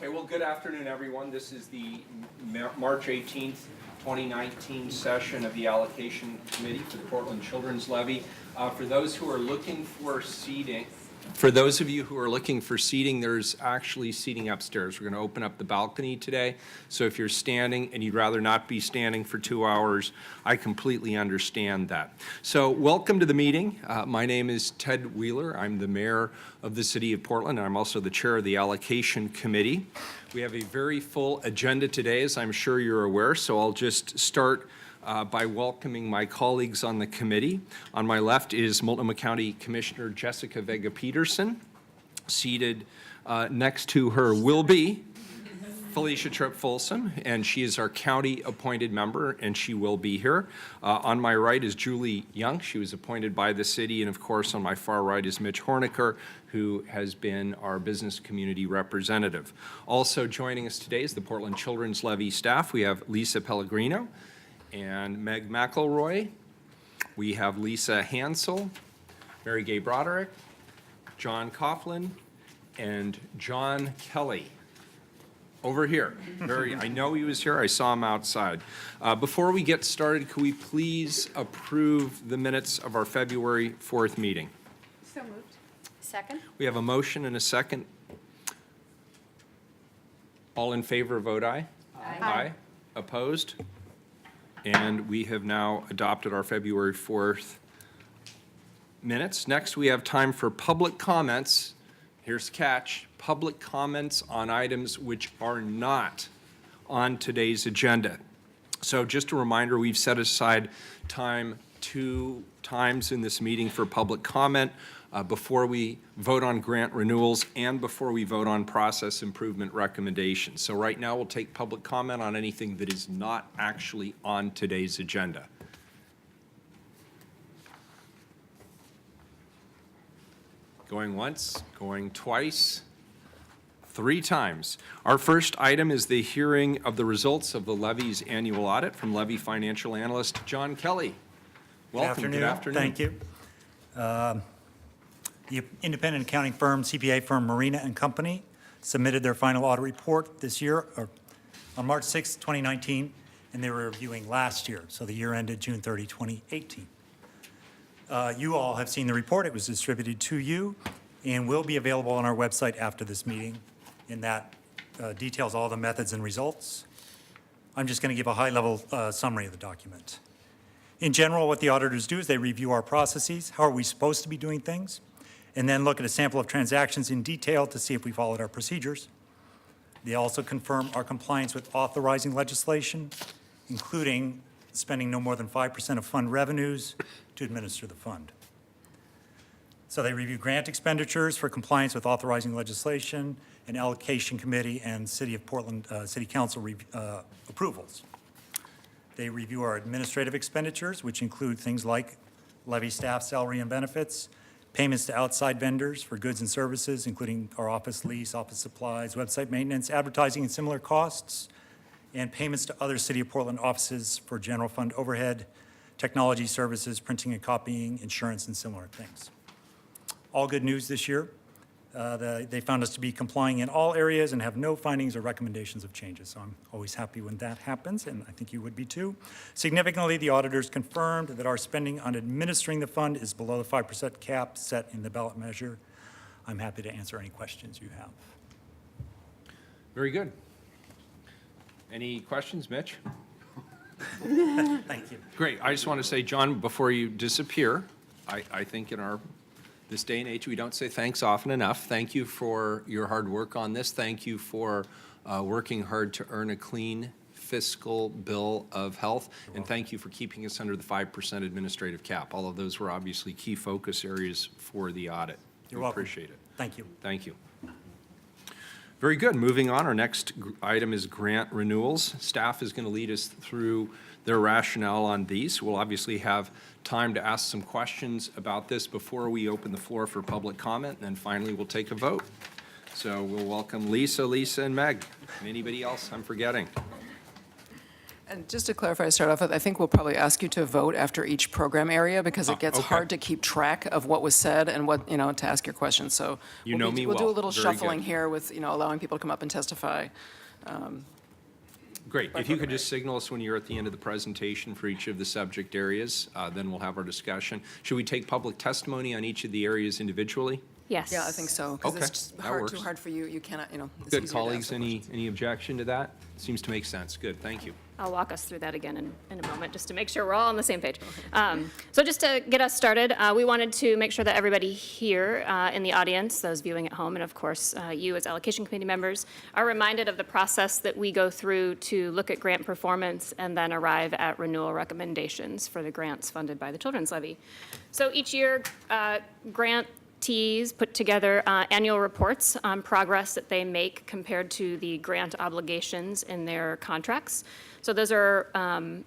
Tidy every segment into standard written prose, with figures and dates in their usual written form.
Okay, well, good afternoon, everyone. This is the March 18th, 2019 session of the Allocation Committee for the Portland Children's Levy. For those who are looking for seating, there's actually seating upstairs. We're going to open up the balcony today. So if you're standing and you'd rather not be standing for 2 hours, I completely understand that. So welcome to the meeting. My name is Ted Wheeler. I'm the mayor of the city of Portland, and I'm also the chair of the Allocation Committee. We have a very full agenda today, as I'm sure you're aware, so I'll just start by welcoming my colleagues on the committee. On my left is Multnomah County Commissioner Jessica Vega-Peterson. Seated next to her will be Felicia Tripp-Folsom, and she is our county appointed member, and she will be here. On my right is Julie Young. She was appointed by the city, and of course on my far right is Mitch Horniker, who has been our business community representative. Also joining us today is the Portland Children's Levy staff. We have Lisa Pellegrino and Meg McElroy. We have Lisa Hansel, Mary Gay Broderick, John Coughlin, and John Kelly. Over here. I know he was here. I saw him outside. Before we get started, could we please approve the minutes of our February 4th meeting? So moved. Second. We have a motion and a second. All in favor, vote aye. Aye. Aye. Opposed? And we have now adopted our February 4th minutes. Next, we have time for public comments. Here's the catch: public comments on items which are not on today's agenda. So just a reminder, we've set aside time 2 times in this meeting for public comment before we vote on grant renewals and before we vote on process improvement recommendations. So right now we'll take public comment on anything that is not actually on today's agenda. Going once, going twice, 3 times. Our first item is the hearing of the results of the Levy's annual audit from Levy financial analyst John Kelly. Welcome. Good afternoon. Thank you. The independent accounting firm, CPA firm Marina & Company, submitted their final audit report this year, on March 6, 2019, and they were reviewing last year, so the year ended June 30, 2018. You all have seen the report. It was distributed to you and will be available on our website after this meeting, and that details all the methods and results. I'm just going to give a high-level summary of the document. In general, what the auditors do is they review our processes, how are we supposed to be doing things, and then look at a sample of transactions in detail to see if we followed our procedures. They also confirm our compliance with authorizing legislation, including spending no more than 5% of fund revenues to administer the fund. So they review grant expenditures for compliance with authorizing legislation, and allocation committee and City of Portland City Council approvals. They review our administrative expenditures, which include things like levy staff salary and benefits, payments to outside vendors for goods and services, including our office lease, office supplies, website maintenance, advertising and similar costs, and payments to other City of Portland offices for general fund overhead, technology services, printing and copying, insurance, and similar things. All good news this year. They found us to be complying in all areas and have no findings or recommendations of changes. So I'm always happy when that happens, and I think you would be too. Significantly, the auditors confirmed that our spending on administering the fund is below the 5% cap set in the ballot measure. I'm happy to answer any questions you have. Very good. Any questions, Mitch? Thank you. Great. I just want to say, John, before you disappear, I think in this day and age, we don't say thanks often enough. Thank you for your hard work on this. Thank you for working hard to earn a clean fiscal bill of health. And thank you for keeping us under the 5% administrative cap. All of those were obviously key focus areas for the audit. You're welcome. Appreciate it. Thank you. Thank you. Very good. Moving on, our next item is grant renewals. Staff is going to lead us through their rationale on these. We'll obviously have time to ask some questions about this before we open the floor for public comment, and then finally we'll take a vote. So we'll welcome Lisa, and Meg. Anybody else I'm forgetting? And just to clarify, to start off with, I think we'll probably ask you to vote after each program area because it gets okay. hard to keep track of what was said and what, to ask your questions. So You know me we'll do a well. little Very shuffling good. here with, allowing people to come up and testify. Great. If you could just signal us when you're at the end of the presentation for each of the subject areas, then we'll have our discussion. Should we take public testimony on each of the areas individually? Yes. Yeah, I think so. Because Okay, it's just that too works. hard for you. You cannot, it's easier Good. to Colleagues, ask the any questions. objection to that? Seems to make sense. Good, thank you. I'll walk us through that again in a moment, just to make sure we're all on the same page. So just to get us started, we wanted to make sure that everybody here in the audience, those viewing at home, and of course you as allocation committee members, are reminded of the process that we go through to look at grant performance and then arrive at renewal recommendations for the grants funded by the Children's Levy. So each year, grantees put together annual reports on progress that they make compared to the grant obligations in their contracts. So those are,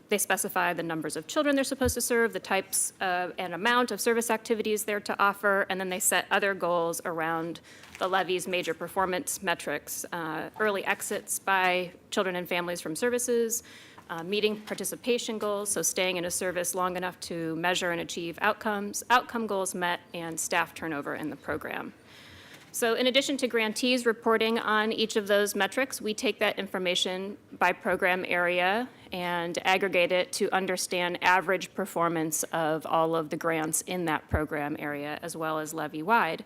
they specify the numbers of children they're supposed to serve, the types and amount of service activities they're to offer, and then they set other goals around the levy's major performance metrics, early exits by children and families from services, meeting participation goals, so staying in a service long enough to measure and achieve outcomes, outcome goals met, and staff turnover in the program. So in addition to grantees reporting on each of those metrics, we take that information by program area and aggregate it to understand average performance of all of the grants in that program area, as well as levy-wide.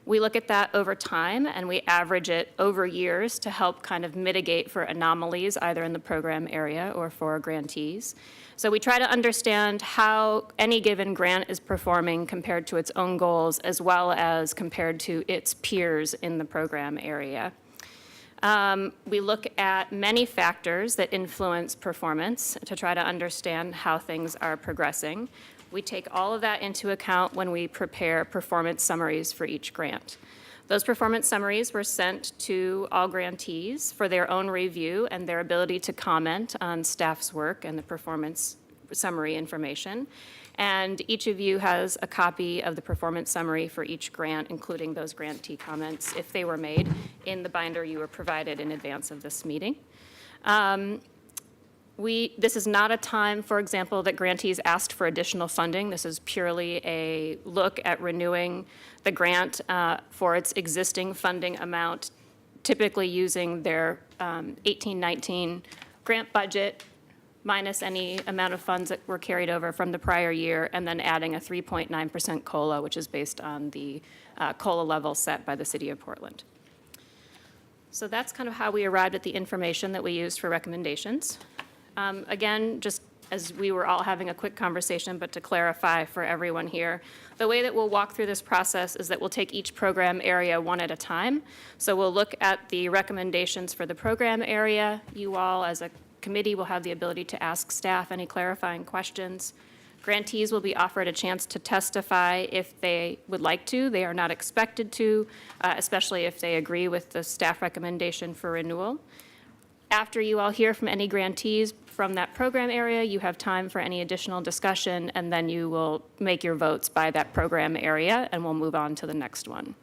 We look at that over time, and we average it over years to help kind of mitigate for anomalies, either in the program area or for grantees. So we try to understand how any given grant is performing compared to its own goals, as well as compared to its peers in the program area. We look at many factors that influence performance to try to understand how things are progressing. We take all of that into account when we prepare performance summaries for each grant. Those performance summaries were sent to all grantees for their own review and their ability to comment on staff's work and the performance summary information. And each of you has a copy of the performance summary for each grant, including those grantee comments, if they were made, in the binder you were provided in advance of this meeting. This is not a time, for example, that grantees asked for additional funding. This is purely a look at renewing the grant for its existing funding amount, typically using their 18-19 grant budget minus any amount of funds that were carried over from the prior year, and then adding a 3.9% COLA, which is based on the COLA level set by the City of Portland. So that's kind of how we arrived at the information that we used for recommendations. Again, just as we were all having a quick conversation, but to clarify for everyone here, the way that we'll walk through this process is that we'll take each program area one at a time. So we'll look at the recommendations for the program area. You all, as a committee, will have the ability to ask staff any clarifying questions. Grantees will be offered a chance to testify if they would like to. They are not expected to, especially if they agree with the staff recommendation for renewal. After you all hear from any grantees from that program area, you have time for any additional discussion, and then you will make your votes by that program area, and we'll move on to the next one.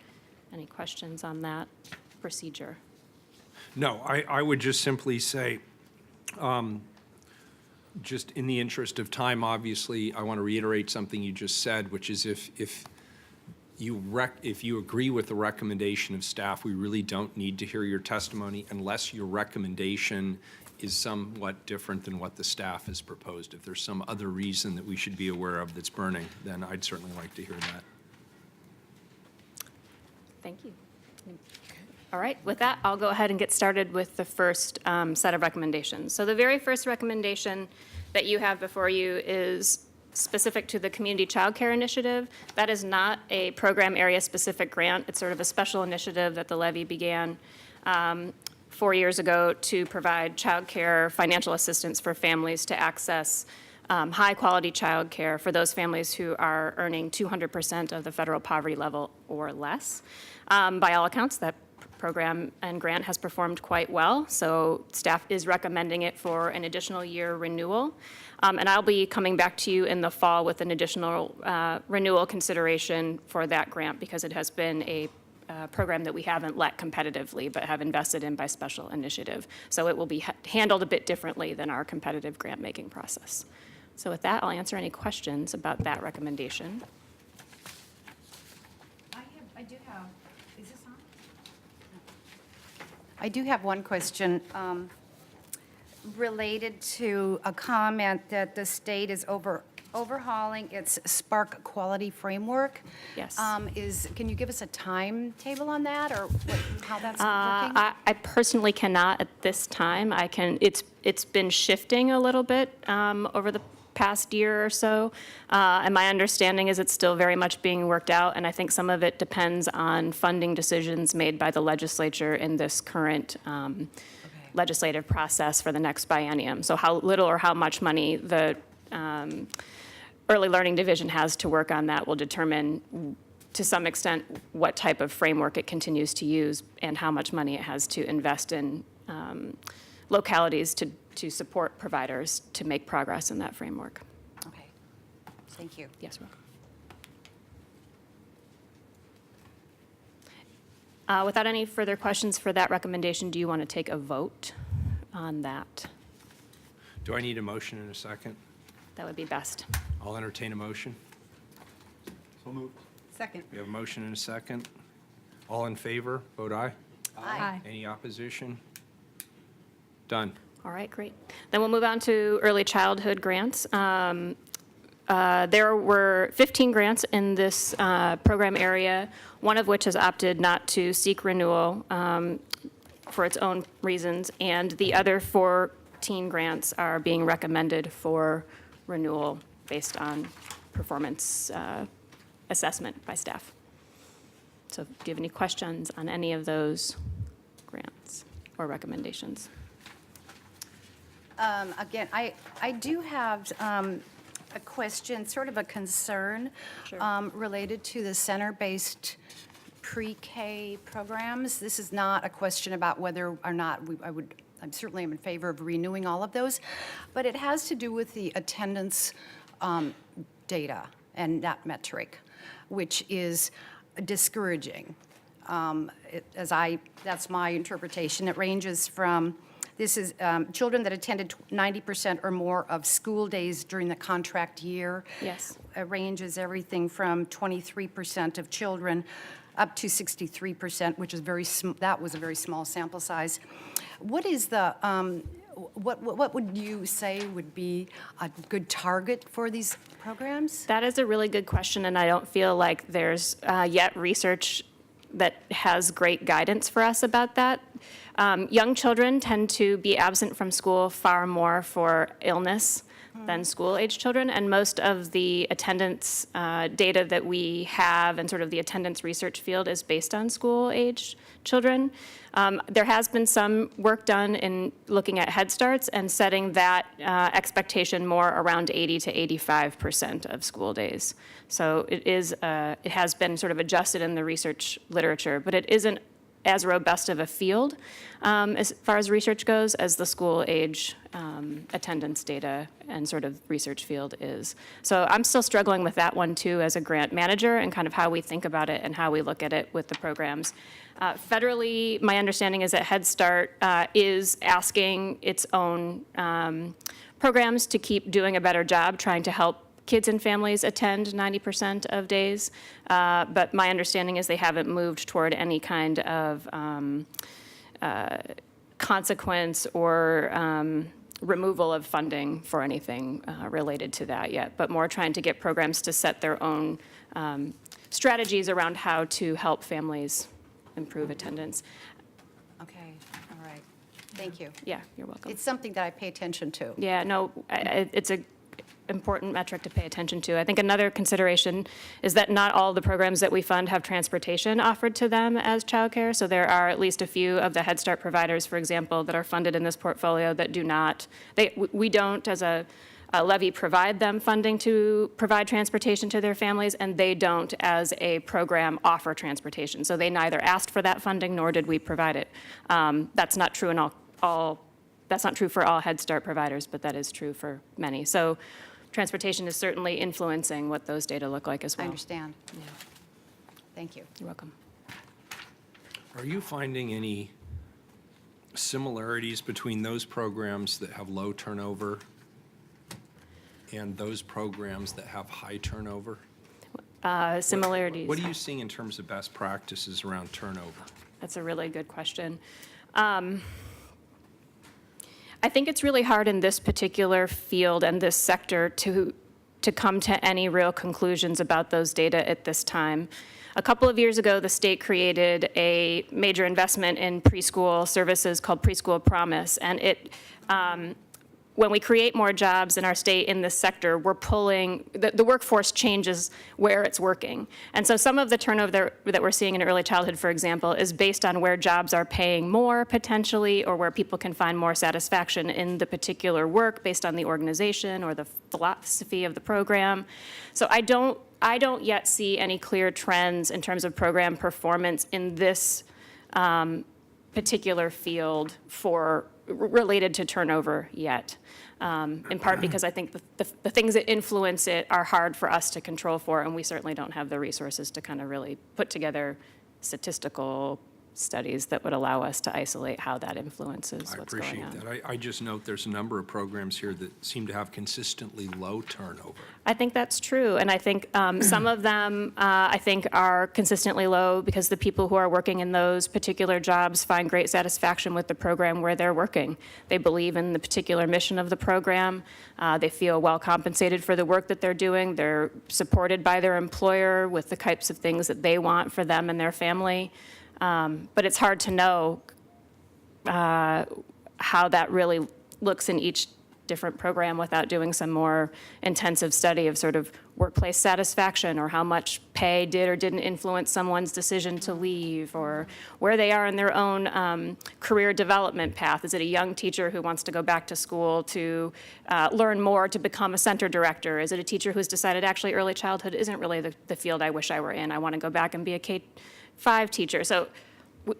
Any questions on that procedure? No, I would just simply say, just in the interest of time, obviously, I want to reiterate something you just said, which is if you agree with the recommendation of staff, we really don't need to hear your testimony unless your recommendation is somewhat different than what the staff has proposed. If there's some other reason that we should be aware of that's burning, then I'd certainly like to hear that. Thank you. All right, with that, I'll go ahead and get started with the first set of recommendations. So the very first recommendation that you have before you is specific to the Community Child Care Initiative. That is not a program area-specific grant. It's sort of a special initiative that the levy began 4 years ago to provide child care financial assistance for families to access high-quality child care for those families who are earning 200% of the federal poverty level or less. By all accounts, that program and grant has performed quite well, so staff is recommending it for an additional year renewal. And I'll be coming back to you in the fall with an additional renewal consideration for that grant because it has been a program that we haven't let competitively, but have invested in by special initiative. So it will be handled a bit differently than our competitive grant-making process. So with that, I'll answer any questions about that recommendation. I do have, is this on? I do have one question related to a comment that the state is overhauling its Spark Quality Framework. Yes. Can you give us a timetable on that, or how that's working? I personally cannot at this time. I can, it's been shifting a little bit over the past year or so. And my understanding is it's still very much being worked out, and I think some of it depends on funding decisions made by the legislature in this current legislative process for the next biennium. So how little or how much money the Early Learning Division has to work on that will determine, to some extent, what type of framework it continues to use and how much money it has to invest in localities to support providers to make progress in that framework. Okay, thank you. Yes, welcome. Without any further questions for that recommendation, do you want to take a vote on that? Do I need a motion in a second? That would be best. I'll entertain a motion. So moved. Second. We have a motion and a second. All in favor, vote aye. Aye. Any opposition? Done. All right, great. Then we'll move on to early childhood grants. There were 15 grants in this program area, one of which has opted not to seek renewal for its own reasons, and the other 14 grants are being recommended for renewal based on performance assessment by staff. So do you have any questions on any of those grants or recommendations? Again, I do have a question, sort of a concern related to the center-based pre-K programs. This is not a question about whether or not I'm certainly am in favor of renewing all of those, but it has to do with the attendance data and that metric, which is discouraging. That's my interpretation. It ranges from, this is children that attended 90% or more of school days during the contract year. Yes. It ranges everything from 23% of children up to 63%, which is that was a very small sample size. What is the, what would you say would be a good target for these programs? That is a really good question, and I don't feel like there's yet research that has great guidance for us about that. Young children tend to be absent from school far more for illness than school-age children, and most of the attendance data that we have and sort of the attendance research field is based on school-age children. There has been some work done in looking at Head Starts and setting that expectation more around 80 to 85% of school days. So it has been sort of adjusted in the research literature, but it isn't as robust of a field as far as research goes as the school age attendance data and sort of research field is. So I'm still struggling with that one too as a grant manager and kind of how we think about it and how we look at it with the programs. Federally, my understanding is that Head Start is asking its own programs to keep doing a better job trying to help kids and families attend 90% of days, but my understanding is they haven't moved toward any kind of consequence or removal of funding for anything related to that yet, but more trying to get programs to set their own strategies around how to help families improve attendance. Okay, all right. Thank you. Yeah, you're welcome. It's something that I pay attention to. Yeah, no, it's a important metric to pay attention to. I think another consideration is that not all the programs that we fund have transportation offered to them as childcare. So there are at least a few of the Head Start providers, for example, that are funded in this portfolio that do not. We don't, as a Levy, provide them funding to provide transportation to their families, and they don't, as a program, offer transportation. So they neither asked for that funding nor did we provide it. That's not true in all. That's not true for all Head Start providers, but that is true for many. So transportation is certainly influencing what those data look like as well. I understand. Thank you. You're welcome. Are you finding any similarities between those programs that have low turnover and those programs that have high turnover? Similarities. What are you seeing in terms of best practices around turnover? That's a really good question. I think it's really hard in this particular field and this sector to come to any real conclusions about those data at this time. A couple of years ago, the state created a major investment in preschool services called Preschool Promise, and when we create more jobs in our state in this sector, we're pulling, the workforce changes where it's working. And so some of the turnover that we're seeing in early childhood, for example, is based on where jobs are paying more potentially, or where people can find more satisfaction in the particular work based on the organization or the philosophy of the program. So I don't yet see any clear trends in terms of program performance in this particular field related to turnover yet, in part because I think the things that influence it are hard for us to control for, and we certainly don't have the resources to kind of really put together statistical studies that would allow us to isolate how that influences what's going on. I appreciate that. I just note there's a number of programs here that seem to have consistently low turnover. I think that's true, and I think some of them, I think, are consistently low because the people who are working in those particular jobs find great satisfaction with the program where they're working. They believe in the particular mission of the program. They feel well compensated for the work that they're doing. They're supported by their employer with the types of things that they want for them and their family. But it's hard to know how that really looks in each different program without doing some more intensive study of sort of workplace satisfaction, or how much pay did or didn't influence someone's decision to leave, or where they are in their own career development path. Is it a young teacher who wants to go back to school to learn more to become a center director? Is it a teacher who's decided actually early childhood isn't really the field I wish I were in? I want to go back and be a K-5 teacher. So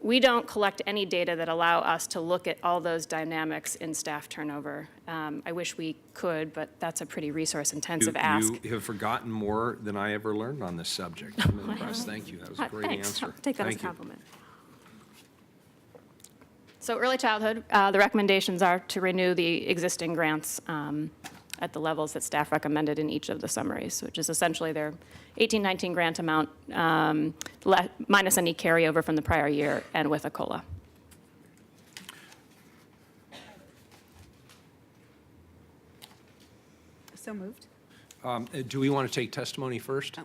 we don't collect any data that allow us to look at all those dynamics in staff turnover. I wish we could, but that's a pretty resource-intensive ask. You have forgotten more than I ever learned on this subject. I'm impressed. Thank you. That was a great Thanks. answer. I'll take that as a Thank you. compliment. So early childhood, the recommendations are to renew the existing grants at the levels that staff recommended in each of the summaries, which is essentially their 18-19 grant amount minus any carryover from the prior year and with a COLA. So moved. Do we want to take testimony first?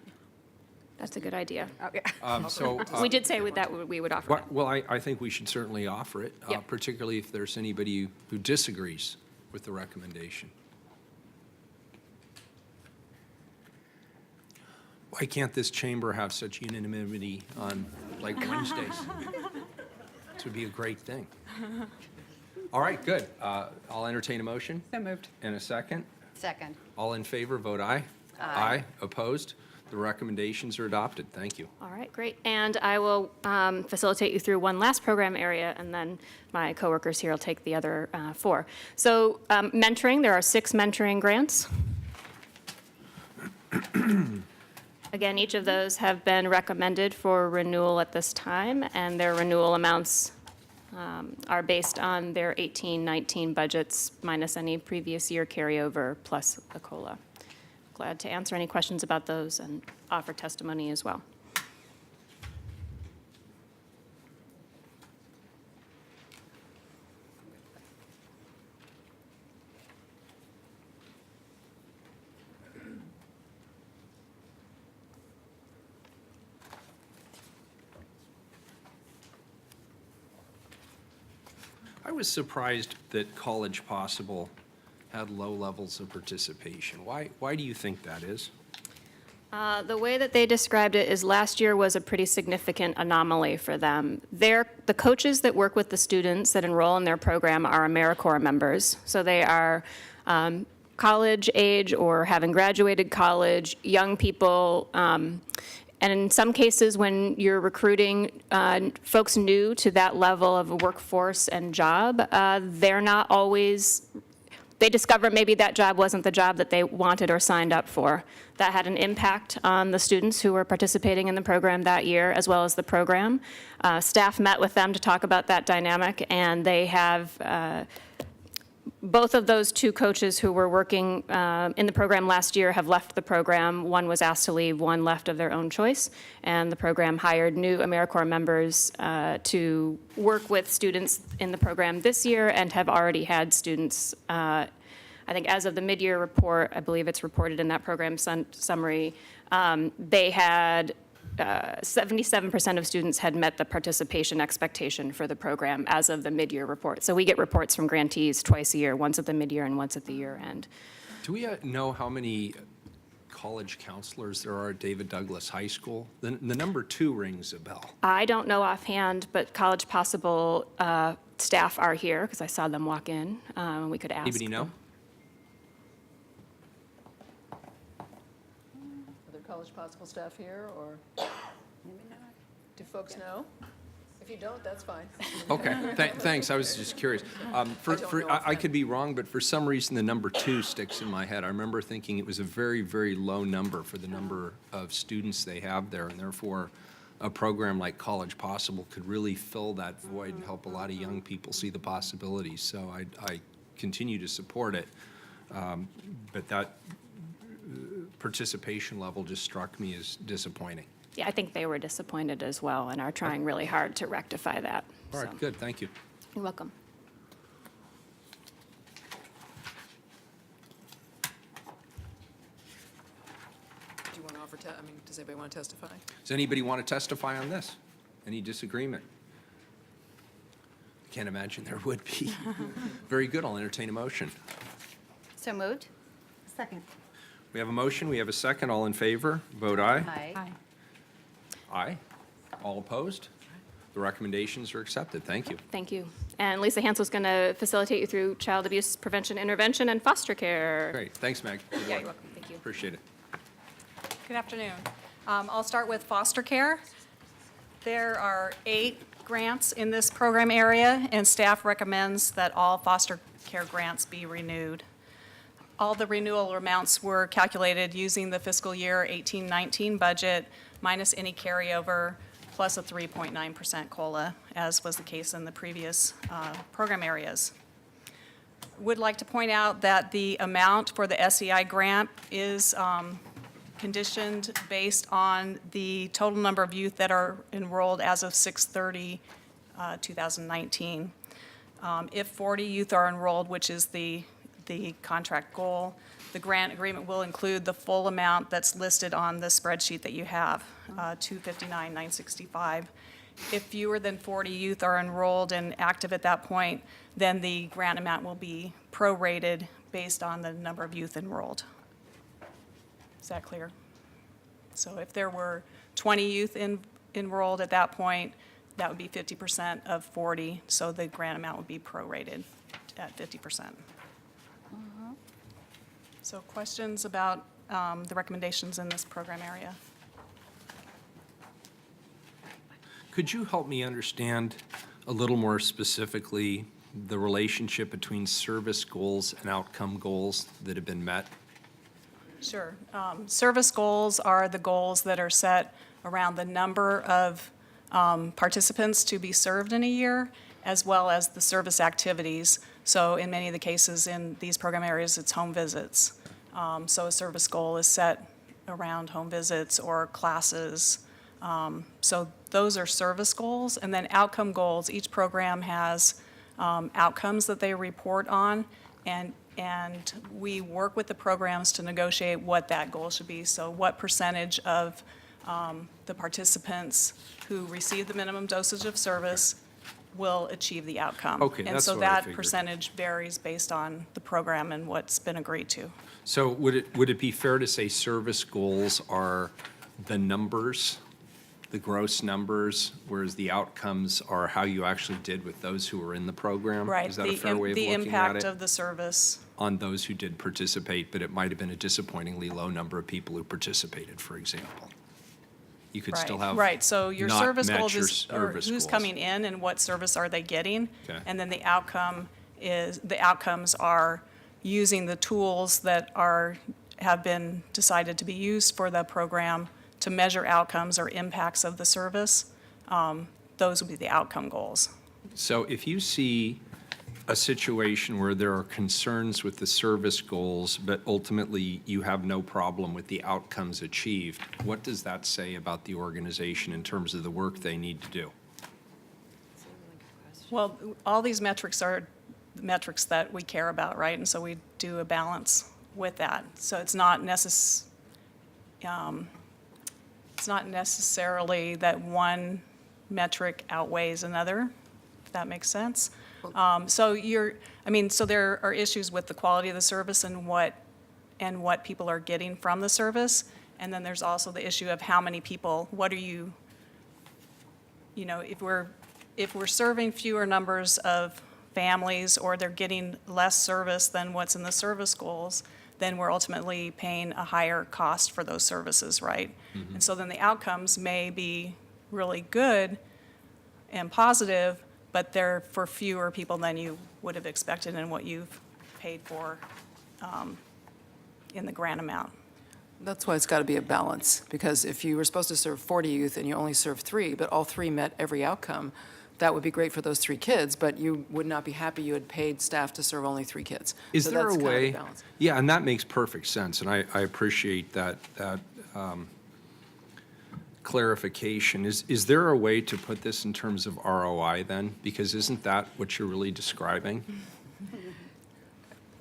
That's a good idea. Oh, yeah. So, We did say that we would offer it. well, I think we should certainly offer it, Yeah. particularly if there's anybody who disagrees with the recommendation. Why can't this chamber have such unanimity on, like, Wednesdays? This would be a great thing. All right, good. I'll entertain a motion. So moved. In a second. Second. All in favor, vote aye. Aye. Opposed? The recommendations are adopted. Thank you. All right, great. And I will facilitate you through one last program area, and then my coworkers here will take the other 4. So mentoring, there are 6 mentoring grants. Again, each of those have been recommended for renewal at this time, and their renewal amounts are based on their 18-19 budgets minus any previous year carryover plus a COLA. Glad to answer any questions about those and offer testimony as well. I was surprised that College Possible had low levels of participation. Why do you think that is? The way that they described it is last year was a pretty significant anomaly for them. The coaches that work with the students that enroll in their program are AmeriCorps members. So they are college age or having graduated college, young people. And in some cases, when you're recruiting folks new to that level of a workforce and job, they're not always they discover maybe that job wasn't the job that they wanted or signed up for. That had an impact on the students who were participating in the program that year, as well as the program. Staff met with them to talk about that dynamic, and they have both of those two coaches who were working in the program last year have left the program. One was asked to leave, one left of their own choice, and the program hired new AmeriCorps members to work with students in the program this year and have already had students, I think as of the mid-year report, I believe it's reported in that program summary, they had 77% of students had met the participation expectation for the program as of the mid-year report. So we get reports from grantees twice a year, once at the mid-year and once at the year end. Do we know how many college counselors there are at David Douglas High School? The number 2 rings a bell. I don't know offhand, but College Possible staff are here because I saw them walk in. We could ask. Anybody know? them. Are there College Possible staff here, or do folks know? If you don't, that's fine. Okay, thanks, I was just curious. I could be wrong, but for some reason, the number 2 sticks in my head. I remember thinking it was a very, very low number for the number of students they have there, and therefore, a program like College Possible could really fill that void and help a lot of young people see the possibilities. So I continue to support it, but that participation level just struck me as disappointing. Yeah, I think they were disappointed as well and are trying really hard to rectify that. All right, So, good, thank you. You're welcome. Do you want to offer, does anybody want to testify? Does anybody want to testify on this? Any disagreement? I can't imagine there would be. Very good, I'll entertain a motion. So moved? Second. We have a motion, we have a second, all in favor, vote aye. Aye. Aye. All opposed? The recommendations are accepted, thank you. Thank you. And Lisa Hansel's going to facilitate you through child abuse prevention intervention and foster care. Great, thanks, Meg. Good Yeah, luck. you're welcome. Thank you. Appreciate it. Good afternoon. I'll start with foster care. There are 8 grants in this program area, and staff recommends that all foster care grants be renewed. All the renewal amounts were calculated using the fiscal year 18-19 budget minus any carryover plus a 3.9% COLA, as was the case in the previous program areas. Would like to point out that the amount for the SEI grant is conditioned based on the total number of youth that are enrolled as of 6/30/2019. If 40 youth are enrolled, which is the contract goal, the grant agreement will include the full amount that's listed on the spreadsheet that you have, $259,965. If fewer than 40 youth are enrolled and active at that point, then the grant amount will be prorated based on the number of youth enrolled. Is that clear? So if there were 20 youth enrolled at that point, that would be 50% of 40, so the grant amount would be prorated at 50%. So questions about the recommendations in this program area? Could you help me understand a little more specifically the relationship between service goals and outcome goals that have been met? Sure. Service goals are the goals that are set around the number of participants to be served in a year, as well as the service activities. So in many of the cases in these program areas, it's home visits. So a service goal is set around home visits or classes. So those are service goals. And then outcome goals, each program has outcomes that they report on, and we work with the programs to negotiate what that goal should be. So what percentage of the participants who receive the minimum dosage of service will achieve the outcome. Okay, that's what I And so that figured. percentage varies based on the program and what's been agreed to. So would it be fair to say service goals are the numbers, the gross numbers, whereas the outcomes are how you actually did with those who were in the program? Right. Is that a fair way of The looking at impact it? of the service. On those who did participate, but it might have been a disappointingly low number of people who participated, for example. You could still have Right, so your not service met goals your is, or service who's goals. coming in and what service are they getting? Okay. And then the outcomes are using the tools that have been decided to be used for the program to measure outcomes or impacts of the service. Those would be the outcome goals. So if you see a situation where there are concerns with the service goals, but ultimately you have no problem with the outcomes achieved, what does that say about the organization in terms of the work they need to do? Well, all these metrics are metrics that we care about, right? And so we do a balance with that. So it's not necessarily that one metric outweighs another, if that makes sense. So there are issues with the quality of the service and what people are getting from the service. And then there's also the issue of how many people, if we're serving fewer numbers of families or they're getting less service than what's in the service goals, then we're ultimately paying a higher cost for those services, right? And so then the outcomes may be really good and positive, but they're for fewer people than you would have expected and what you've paid for in the grant amount. That's why it's got to be a balance, because if you were supposed to serve 40 youth and you only serve 3, but all 3 met every outcome, that would be great for those 3 kids, but you would not be happy you had paid staff to serve only 3 kids. Is So there that's a kind of the way? balance. Yeah, and that makes perfect sense, and I appreciate that clarification. Is there a way to put this in terms of ROI then? Because isn't that what you're really describing?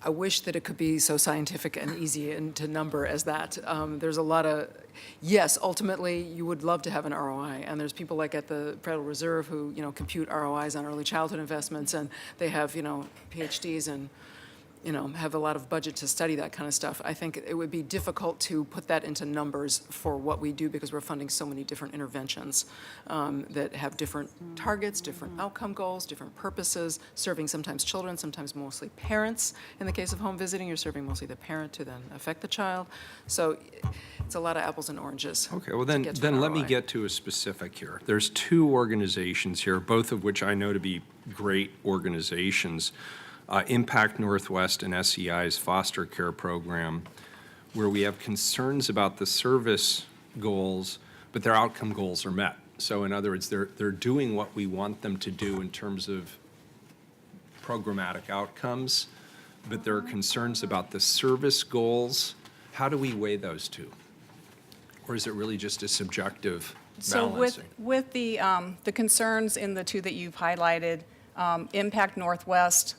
I wish that it could be so scientific and easy and to number as that. There's a lot of, yes, ultimately, you would love to have an ROI, and there's people like at the Federal Reserve who, compute ROIs on early childhood investments, and they have, PhDs and, have a lot of budget to study that kind of stuff. I think it would be difficult to put that into numbers for what we do because we're funding so many different interventions that have different targets, different outcome goals, different purposes, serving sometimes children, sometimes mostly parents. In the case of home visiting, you're serving mostly the parent to then affect the child. So it's a lot of apples and oranges. Okay, well to get to an then let me ROI. get to a specific here. There's 2 organizations here, both of which I know to be great organizations. Impact Northwest and SEI's foster care program, where we have concerns about the service goals, but their outcome goals are met. So in other words, they're doing what we want them to do in terms of programmatic outcomes, but there are concerns about the service goals. How do we weigh those 2? Or is it really just a subjective So balancing? with the concerns in the 2 that you've highlighted, Impact Northwest,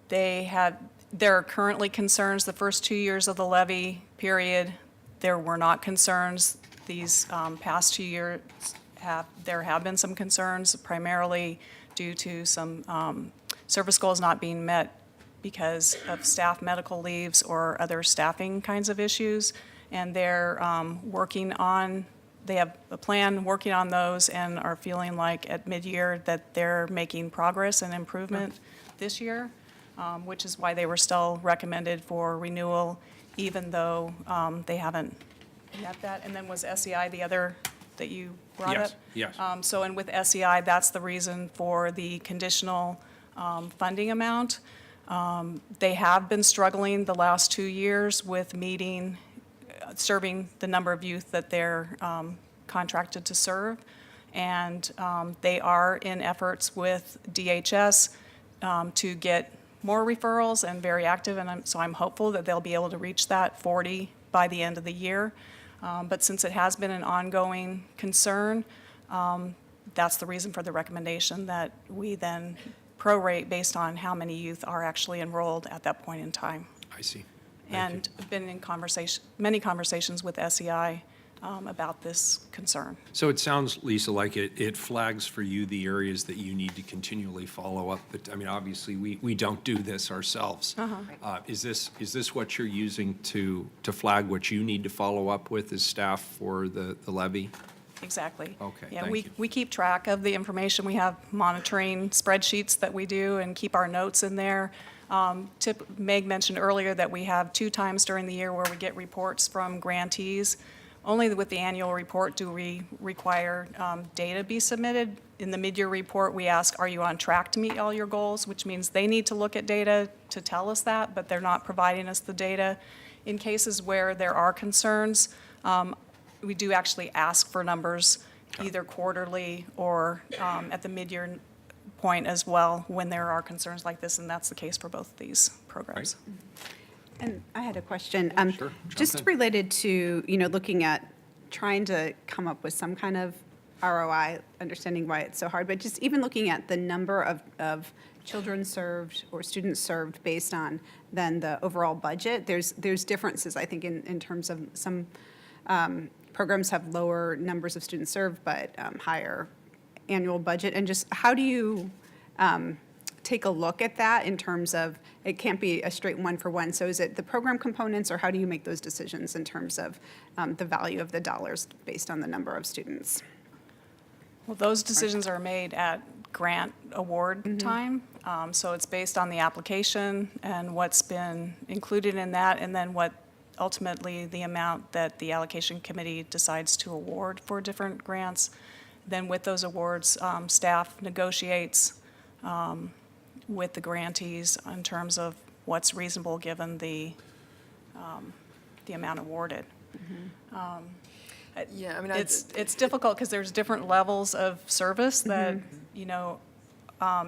there are currently concerns. The first 2 years of the levy period, there were not concerns. These past 2 years, there have been some concerns, primarily due to some service goals not being met because of staff medical leaves or other staffing kinds of issues. And they're they have a plan working on those and are feeling like at mid-year that they're making progress and improvement this year, which is why they were still recommended for renewal, even though they haven't met that. And then was SEI the other that you brought up? Yes. And with SEI, that's the reason for the conditional funding amount. They have been struggling the last 2 years with serving the number of youth that they're contracted to serve. And they are in efforts with DHS to get more referrals and very active. And so I'm hopeful that they'll be able to reach that 40 by the end of the year. But since it has been an ongoing concern, that's the reason for the recommendation that we then prorate based on how many youth are actually enrolled at that point in time. I see. Thank you. And been in many conversations with SEI about this concern. So it sounds, Lisa, like it flags for you the areas that you need to continually follow up. But, I mean, obviously, we don't do this ourselves. Is this what you're using to flag what you need to follow up with as staff for the levy? Exactly. Okay, Yeah, thank you. we keep track of the information. We have monitoring spreadsheets that we do and keep our notes in there. Meg mentioned earlier that we have 2 times during the year where we get reports from grantees. Only with the annual report do we require data be submitted. In the mid-year report, we ask, are you on track to meet all your goals? Which means they need to look at data to tell us that, but they're not providing us the data. In cases where there are concerns, we do actually ask for numbers either quarterly or at the mid-year point as well when there are concerns like this, and that's the case for both of these programs. And I had a question. Sure, jump Just in. related to, looking at trying to come up with some kind of ROI, understanding why it's so hard, but just even looking at the number of children served or students served based on then the overall budget, there's differences, I think, in terms of some programs have lower numbers of students served, but higher annual budget. And just how do you take a look at that in terms of, it can't be a straight one-for-one. So is it the program components, or how do you make those decisions in terms of the value of the dollars based on the number of students? Well, those decisions are made at grant award time. So it's based on the application and what's been included in that, and then what ultimately the amount that the allocation committee decides to award for different grants. Then with those awards, staff negotiates with the grantees in terms of what's reasonable given the amount awarded. Yeah, I mean, It's difficult because there's different levels of service that,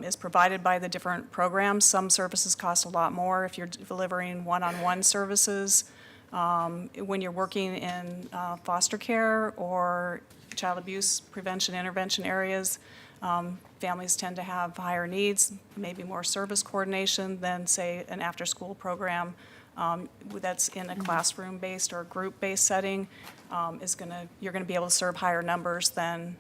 is provided by the different programs. Some services cost a lot more if you're delivering one-on-one services. When you're working in foster care or child abuse prevention intervention areas, families tend to have higher needs, maybe more service coordination than, say, an after-school program that's in a classroom-based or group-based setting. You're gonna be able to serve higher numbers than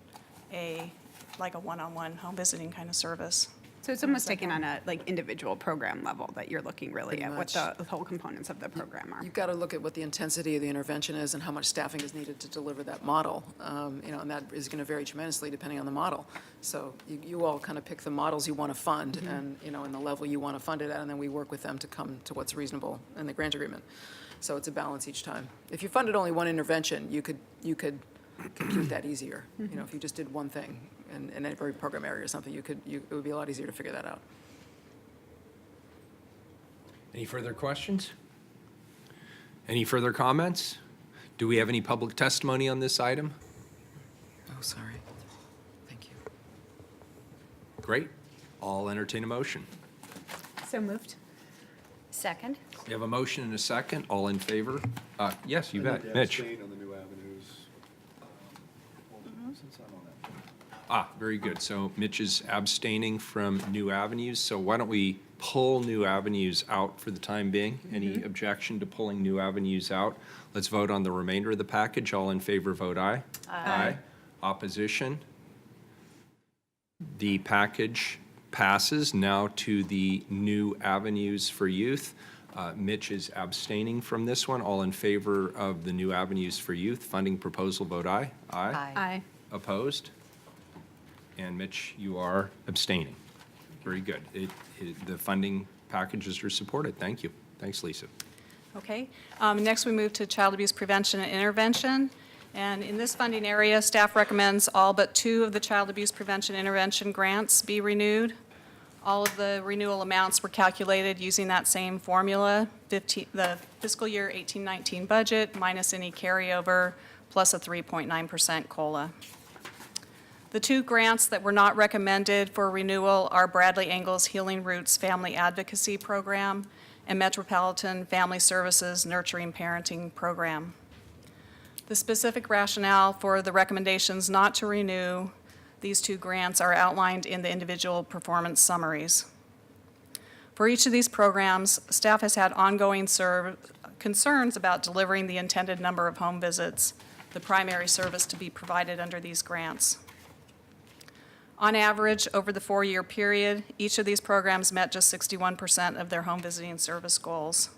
like a one-on-one home visiting kind of service. So it's almost taken on a individual program level that you're looking really Pretty at what much. the whole components of the program are. you've got to look at what the intensity of the intervention is and how much staffing is needed to deliver that model. And that is going to vary tremendously depending on the model. So you all kind of pick the models you want to fund and, and the level you want to fund it at, and then we work with them to come to what's reasonable in the grant agreement. So it's a balance each time. If you funded only one intervention, you could compute that easier. If you just did one thing in every program area or something, it would be a lot easier to figure that out. Any further questions? Any further comments? Do we have any public testimony on this item? Oh, sorry. Thank you. Great. I'll entertain a motion. So moved. Second? We have a motion and a second. All in favor? Yes, you bet. Mitch? Abstain on the new avenues. Since I'm on that. Very good. So Mitch is abstaining from New Avenues. So why don't we pull New Avenues out for the time being? Any objection to pulling New Avenues out? Let's vote on the remainder of the package. All in favor, vote aye. Aye. Opposition? The package passes. Now to the New Avenues for Youth. Mitch is abstaining from this one. All in favor of the New Avenues for Youth funding proposal, vote aye. Aye. Opposed? And Mitch, you are abstaining. Very good. The funding packages are supported. Thank you. Thanks, Lisa. Okay. Next, we move to child abuse prevention and intervention. And in this funding area, staff recommends all but 2 of the child abuse prevention intervention grants be renewed. All of the renewal amounts were calculated using that same formula, the fiscal year 18-19 budget minus any carryover plus a 3.9% COLA. The 2 grants that were not recommended for renewal are Bradley Engels Healing Roots Family Advocacy Program and Metropolitan Family Services Nurturing Parenting Program. The specific rationale for the recommendations not to renew these 2 grants are outlined in the individual performance summaries. For each of these programs, staff has had ongoing concerns about delivering the intended number of home visits, the primary service to be provided under these grants. On average, over the 4-year period, each of these programs met just 61% of their home visiting service goals.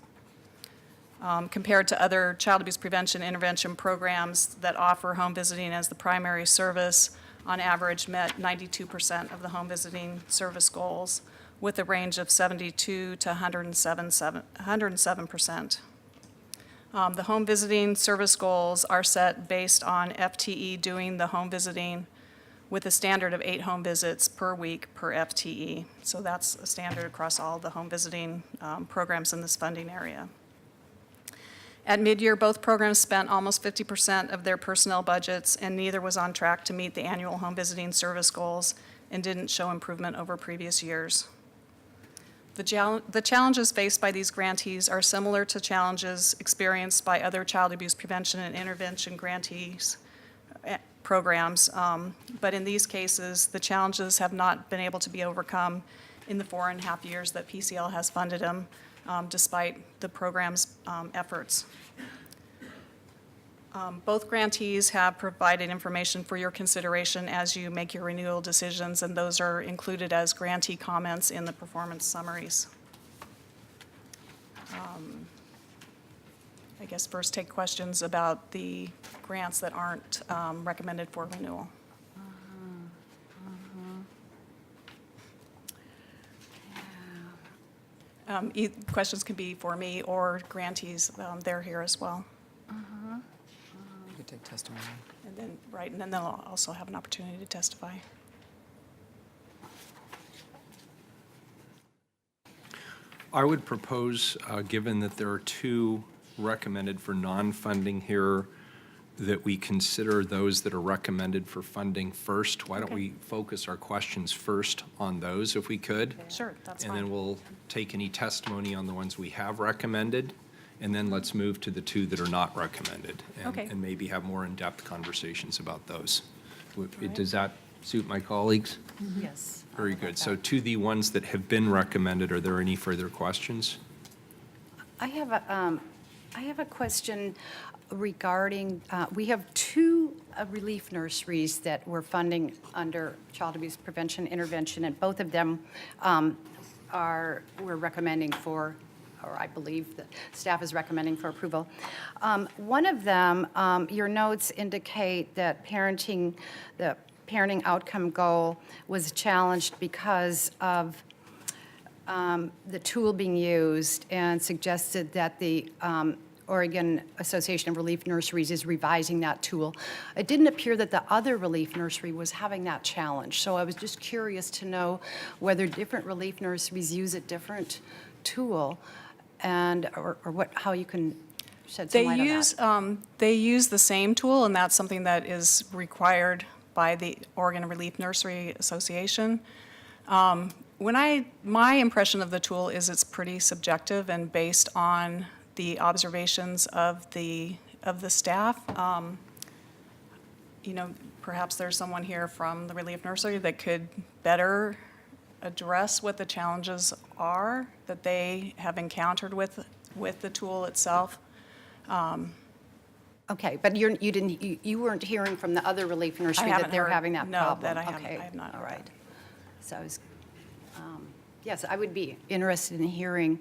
Compared to other child abuse prevention intervention programs that offer home visiting as the primary service, on average met 92% of the home visiting service goals, with a range of 72 to 107%. The home visiting service goals are set based on FTE doing the home visiting with a standard of 8 home visits per week per FTE. So that's a standard across all the home visiting programs in this funding area. At mid-year, both programs spent almost 50% of their personnel budgets, and neither was on track to meet the annual home visiting service goals and didn't show improvement over previous years. The challenges faced by these grantees are similar to challenges experienced by other child abuse prevention and intervention grantees programs, but in these cases, the challenges have not been able to be overcome in the 4.5 years that PCL has funded them, despite the program's efforts. Both grantees have provided information for your consideration as you make your renewal decisions, and those are included as grantee comments in the performance summaries. I guess first take questions about the grants that aren't recommended for renewal. Questions can be for me or grantees, they're here as well. You could take testimony. And then, right, and then they'll also have an opportunity to testify. I would propose, given that there are 2 recommended for non-funding here, that we consider those that are recommended for funding first. Why don't Okay. we focus our questions first on those, if we could? Sure, that's And then fine. we'll take any testimony on the ones we have recommended, and then let's move to the 2 that are not recommended. Okay. And maybe have more in-depth conversations about those. right. Does that suit my colleagues? Yes. Very good. So to the ones that have been recommended, are there any further questions? I have a question regarding, we have 2 relief nurseries that we're funding under child abuse prevention intervention, and both of them we're recommending for, or I believe the staff is recommending for approval. One of them, your notes indicate that the parenting outcome goal was challenged because of the tool being used, and suggested that the Oregon Association of Relief Nurseries is revising that tool. It didn't appear that the other relief nursery was having that challenge, so I was just curious to know whether different relief nurseries use a different tool, and, or how you can shed some light on that. They use the same tool, and that's something that is required by the Oregon Relief Nursery Association. My impression of the tool is it's pretty subjective and based on the observations of the staff. Perhaps there's someone here from the Relief Nursery that could better address what the challenges are that they have encountered with the tool itself. Okay, but you weren't hearing from the other relief nursery that haven't they're heard. having that problem? No, that I haven't. Okay, I have not all heard right. So I was, yes, I would be interested in hearing,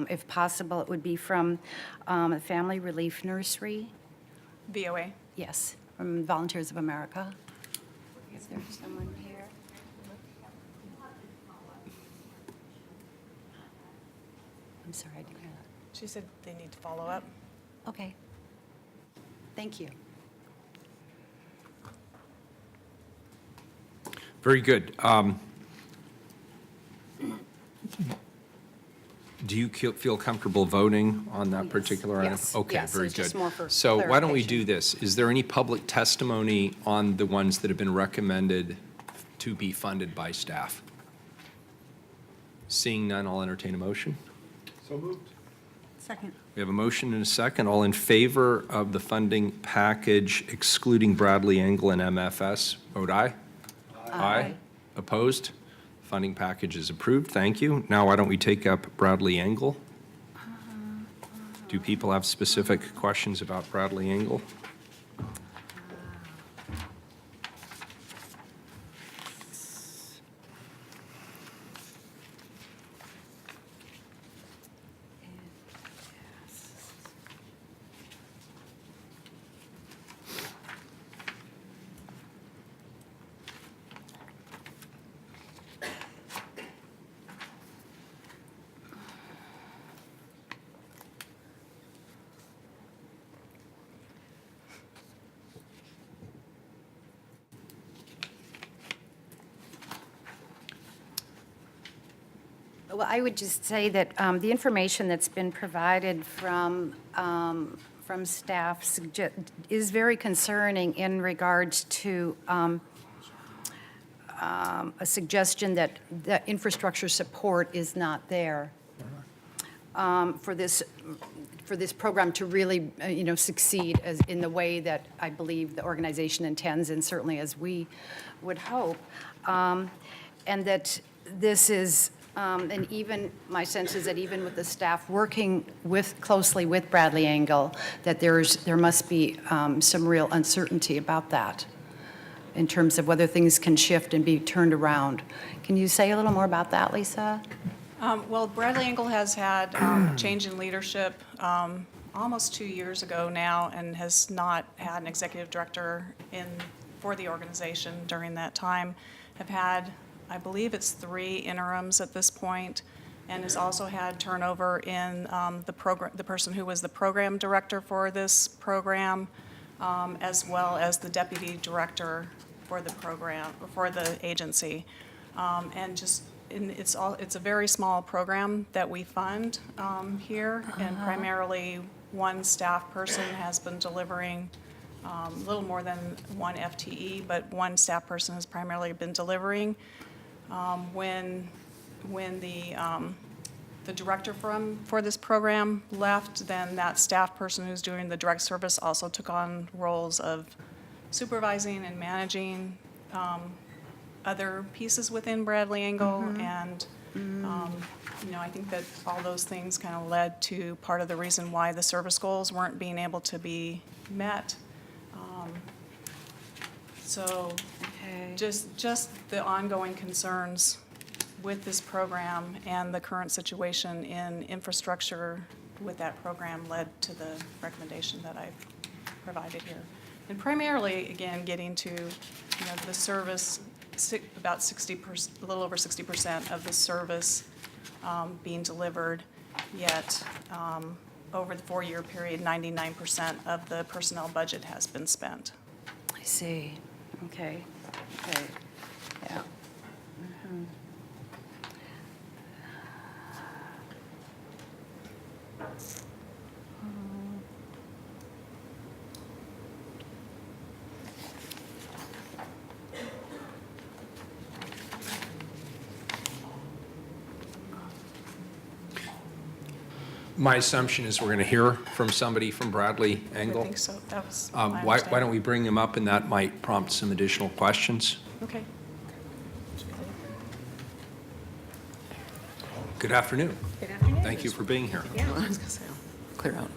if possible, it would be from the Family Relief Nursery. VOA. Yes, from Volunteers of America. Is there someone here? I'm sorry, I didn't hear that. She said they need to follow up. Okay. Thank you. Very good. Do you feel comfortable voting on that Yes. particular item? Yes. Okay, Yes, very it's just good. more for So why don't we do clarification. this? Is there any public testimony on the ones that have been recommended to be funded by staff? Seeing none, I'll entertain a motion. So moved. Second. We have a motion and a second. All in favor of the funding package excluding Bradley Engel and MFS, vote aye. Aye. Opposed? Funding package is approved. Thank you. Now, why don't we take up Bradley Engel? Do people have specific questions about Bradley Engel? Well, I would just say that the information that's been provided from staff is very concerning in regards to a suggestion that the infrastructure support is not there for this program to really, succeed as in the way that I believe the organization intends, and certainly as we would hope, and that this is. And even, my sense is that even with the staff working closely with Bradley Engel, that there must be some real uncertainty about that in terms of whether things can shift and be turned around. Can you say a little more about that, Lisa? Well, Bradley Engel has had change in leadership almost 2 years ago now, and has not had an executive director for the organization during that time. Have had, I believe it's 3 interims at this point, and has also had turnover in the person who was the program director for this program, as well as the deputy director for the program, for the agency. And it's a very small program that we fund here, and primarily one staff person has been delivering a little more than 1 FTE, but one staff person has primarily been delivering. When the director for this program left, then that staff person who's doing the direct service also took on roles of supervising and managing other pieces within Bradley Engel, and I think that all those things kind of led to part of the reason why the service goals weren't being able to be met. So just the ongoing concerns with this program and the current situation in infrastructure with that program led to the recommendation that I've provided here. And primarily, again, getting to, the service, about 60%, a little over 60% of the service being delivered, yet over the 4-year period, 99% of the personnel budget has been spent. I see. Okay. Yeah. My assumption is we're going to hear from somebody from Bradley I Engel. think so. That was Why my don't understanding. we bring him up, and that might prompt some additional questions. Okay. Good afternoon. Good afternoon. Thank you for being here. I was going to say, I'll clear out.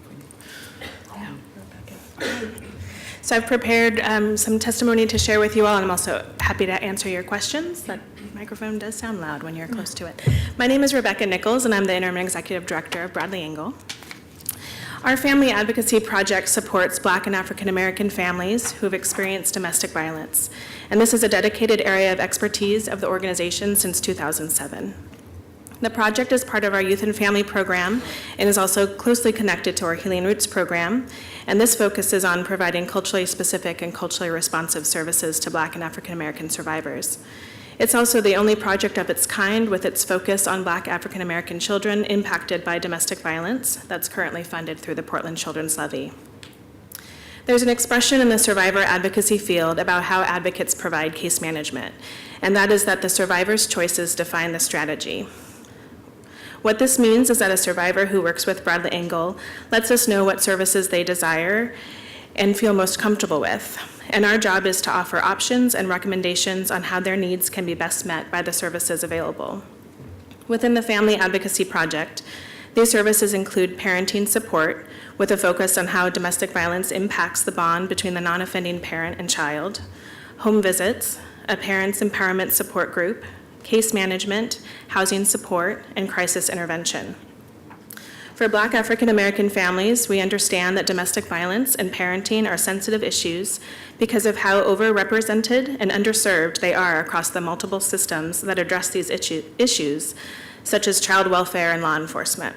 So I've prepared some testimony to share with you all, and I'm also happy to answer your questions. That microphone does sound loud when you're close to it. My name is Rebecca Nichols, and I'm the Interim Executive Director of Bradley Engel. Our family advocacy project supports Black and African American families who have experienced domestic violence, and this is a dedicated area of expertise of the organization since 2007. The project is part of our Youth and Family program and is also closely connected to our Healing Roots program, and this focuses on providing culturally specific and culturally responsive services to Black and African American survivors. It's also the only project of its kind with its focus on Black African American children impacted by domestic violence that's currently funded through the Portland Children's Levy. There's an expression in the survivor advocacy field about how advocates provide case management, and that is that the survivor's choices define the strategy. What this means is that a survivor who works with Bradley Engel lets us know what services they desire and feel most comfortable with. And our job is to offer options and recommendations on how their needs can be best met by the services available. Within the Family Advocacy Project, these services include parenting support with a focus on how domestic violence impacts the bond between the non-offending parent and child, home visits, a parents' empowerment support group, case management, housing support, and crisis intervention. For Black African American families, we understand that domestic violence and parenting are sensitive issues because of how overrepresented and underserved they are across the multiple systems that address these issues, such as child welfare and law enforcement.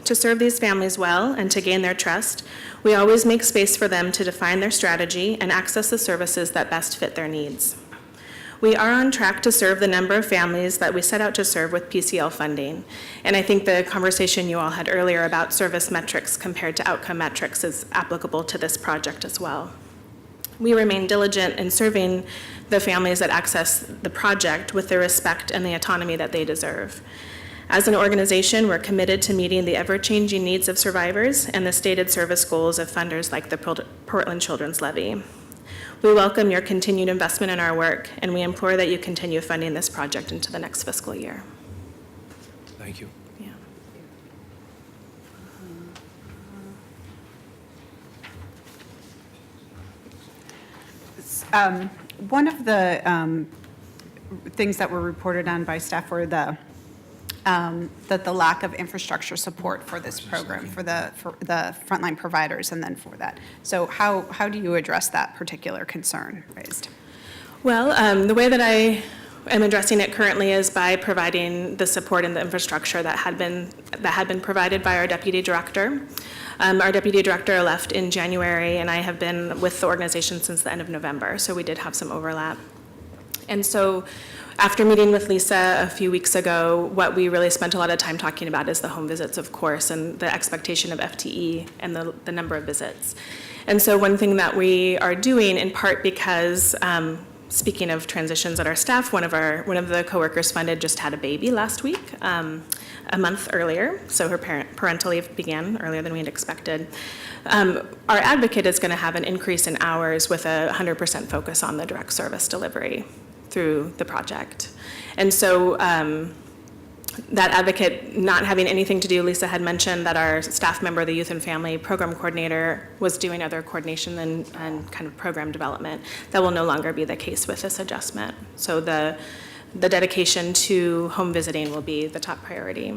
To serve these families well and to gain their trust, we always make space for them to define their strategy and access the services that best fit their needs. We are on track to serve the number of families that we set out to serve with PCL funding. And I think the conversation you all had earlier about service metrics compared to outcome metrics is applicable to this project as well. We remain diligent in serving the families that access the project with the respect and the autonomy that they deserve. As an organization, we're committed to meeting the ever-changing needs of survivors and the stated service goals of funders like the Portland Children's Levy. We welcome your continued investment in our work, and we implore that you continue funding this project into the next fiscal year. Thank you. Yeah. One of the things that were reported on by staff were that the lack of infrastructure support for this program, for the frontline providers, and then for that. So how do you address that particular concern raised? Well, the way that I am addressing it currently is by providing the support and the infrastructure that had been provided by our deputy director. Our deputy director left in January, and I have been with the organization since the end of November, so we did have some overlap. And so after meeting with Lisa a few weeks ago, what we really spent a lot of time talking about is the home visits, of course, and the expectation of FTE and the number of visits. And so one thing that we are doing, in part because, speaking of transitions at our staff, one of the coworkers funded just had a baby last week, a month earlier, so her parental leave began earlier than we had expected. Our advocate is going to have an increase in hours with a 100% focus on the direct service delivery through the project. And so that advocate not having anything to do, Lisa had mentioned that our staff member, the youth and family program coordinator, was doing other coordination and kind of program development. That will no longer be the case with this adjustment. So the dedication to home visiting will be the top priority.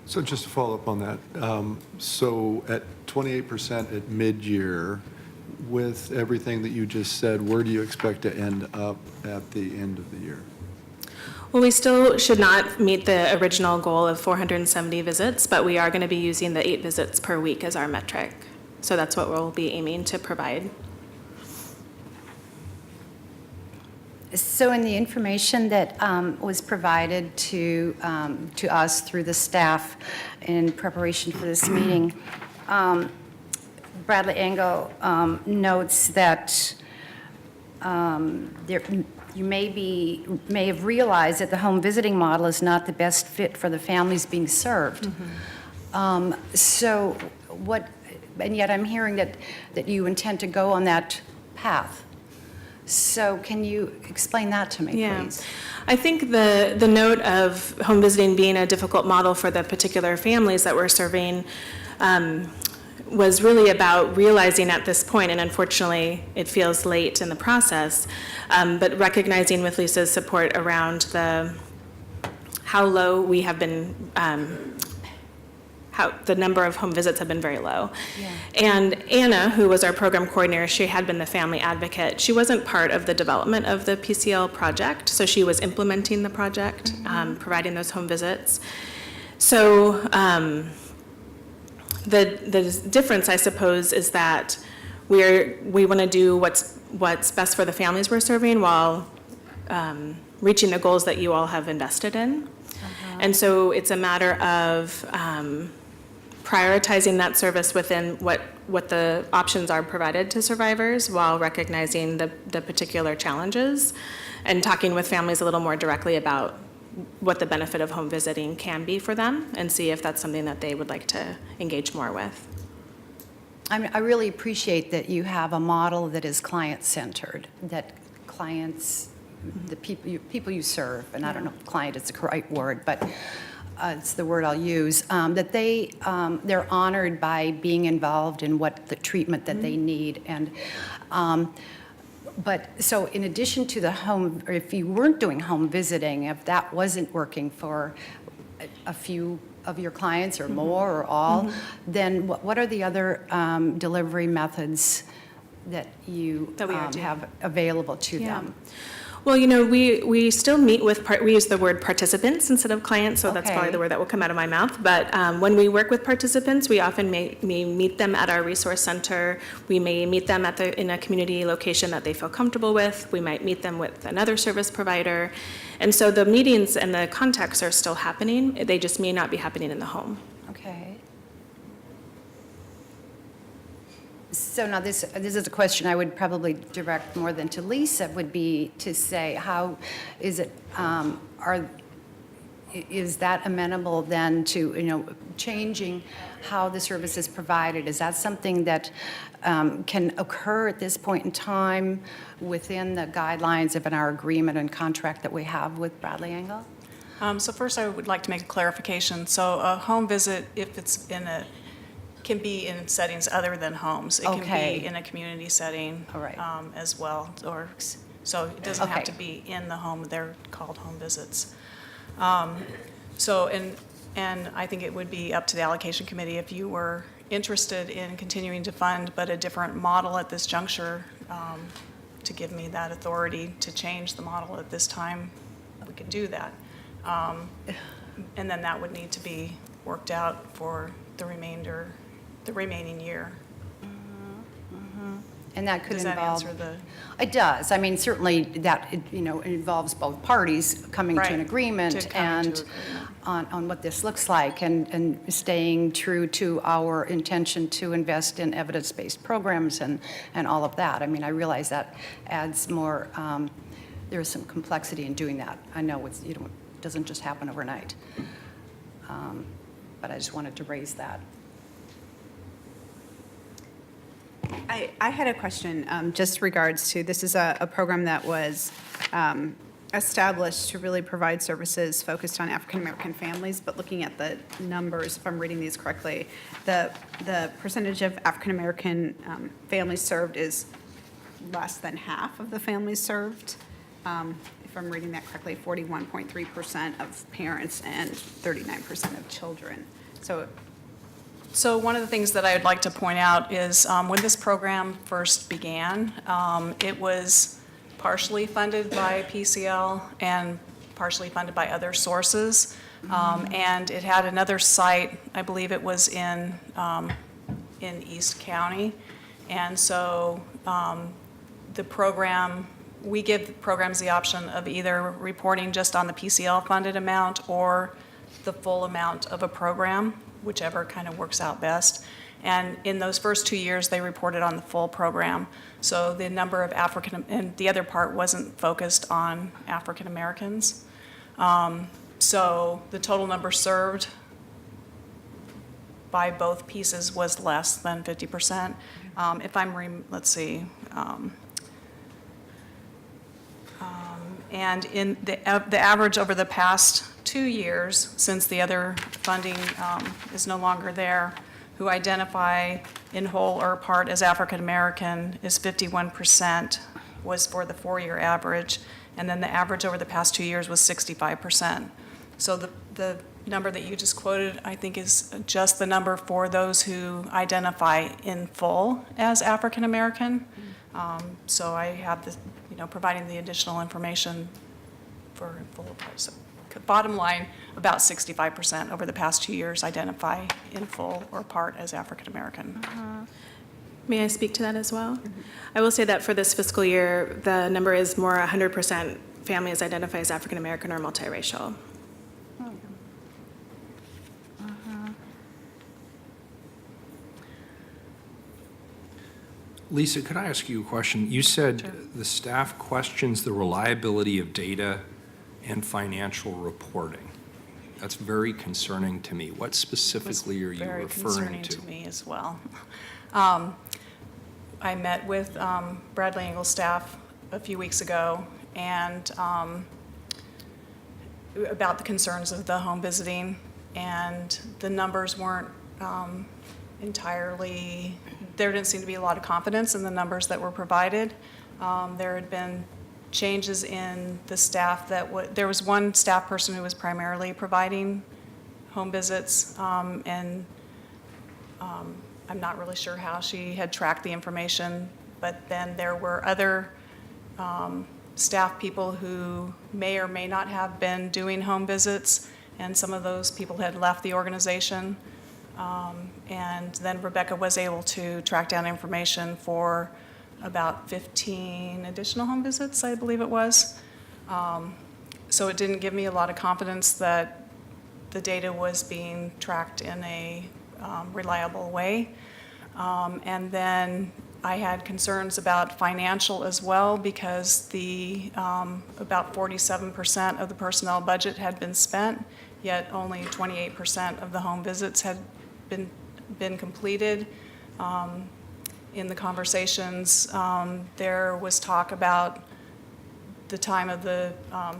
So just to follow up on that, so at 28% at mid-year, with everything that you just said, where do you expect to end up at the end of the year? Well, we still should not meet the original goal of 470 visits, but we are going to be using the 8 visits per week as our metric. So that's what we'll be aiming to provide. So in the information that was provided to us through the staff in preparation for this meeting, Bradley Engel notes that you may have realized that the home visiting model is not the best fit for the families being served. So what, and yet I'm hearing that you intend to go on that path. So can you explain that to me, please? I think the note of home visiting being a difficult model for the particular families that we're serving was really about realizing at this point, and unfortunately it feels late in the process, but recognizing with Lisa's support around how low we have been, how the number of home visits have been very low. Yeah. And Anna, who was our program coordinator, she had been the family advocate. She wasn't part of the development of the PCL project, so she was implementing the project, providing those home visits. So the difference, I suppose, is that we want to do what's best for the families we're serving while reaching the goals that you all have invested in. And so it's a matter of prioritizing that service within what the options are provided to survivors while recognizing the particular challenges and talking with families a little more directly about what the benefit of home visiting can be for them and see if that's something that they would like to engage more with. I really appreciate that you have a model that is client-centered, that clients, the people you serve, and I don't know if client is the right word, but it's the word I'll use, that they're honored by being involved in what the treatment that they need. And but so in addition to the home, or if you weren't doing home visiting, if that wasn't working for a few of your clients or more or all, then what are the other delivery methods that you That we are have available to them? Well, we still meet with, we use the word participants instead of clients, so that's probably Okay. the word that will come out of my mouth. But when we work with participants, we often may meet them at our resource center. We may meet them in a community location that they feel comfortable with. We might meet them with another service provider. And so the meetings and the contacts are still happening. They just may not be happening in the home. Okay. So now this is a question I would probably direct more than to Lisa, would be to say, how is it, is that amenable then to, changing how the service is provided? Is that something that can occur at this point in time within the guidelines of our agreement and contract that we have with Bradley Engel? So first, I would like to make a clarification. So a home visit, if it's can be in settings other than homes. It can Okay. be in a community setting All right. as well, so it doesn't have Okay. to be in the home. They're called home visits. And I think it would be up to the allocation committee if you were interested in continuing to fund, but a different model at this juncture, to give me that authority to change the model at this time, we could do that. And then that would need to be worked out for the remaining year. And that could Does that involve... answer the? It does. I mean, certainly that, it involves both parties coming to an Right, agreement to coming to and agreement. on what this looks like and staying true to our intention to invest in evidence-based programs and all of that. I mean, I realize that adds more, there is some complexity in doing that. I know it doesn't just happen overnight. But I just wanted to raise that. I had a question, just regards to, this is a program that was established to really provide services focused on African-American families, but looking at the numbers, if I'm reading these correctly, the percentage of African-American families served is less than half of the families served. If I'm reading that correctly, 41.3% of parents and 39% of children. So one of the things that I would like to point out is when this program first began, it was partially funded by PCL and partially funded by other sources. And it had another site, I believe it was in East County. And so the program, we give programs the option of either reporting just on the PCL funded amount or the full amount of a program, whichever kind of works out best. And in those first 2 years, they reported on the full program. So the number of and the other part wasn't focused on African Americans. So the total number served by both pieces was less than 50%. If I'm, let's see. And in the average over the past 2 years, since the other funding is no longer there, who identify in whole or part as African American is 51%, was for the 4-year average, and then the average over the past 2 years was 65%. So the number that you just quoted, I think, is just the number for those who identify in full as African American. So I have the, providing the additional information for full part. So bottom line, about 65% over the past 2 years identify in full or part as African American. May I speak to that as well? I will say that for this fiscal year, the number is more 100% families identify as African American or multiracial. Lisa, could I ask you a question? You said the staff questions the reliability of data and financial reporting. That's very concerning to me. What specifically are you Very referring concerning to? to me as well. I met with Bradley Engel staff a few weeks ago and about the concerns of the home visiting, and the numbers weren't entirely, there didn't seem to be a lot of confidence in the numbers that were provided. There had been changes in the staff there was one staff person who was primarily providing home visits, and I'm not really sure how she had tracked the information, but then there were other staff people who may or may not have been doing home visits, and some of those people had left the organization. And then Rebecca was able to track down information for about 15 additional home visits, I believe it was. So it didn't give me a lot of confidence that the data was being tracked in a reliable way. And then I had concerns about financial as well, because the about 47% of the personnel budget had been spent, yet only 28% of the home visits had been completed. In the conversations, there was talk about the time of the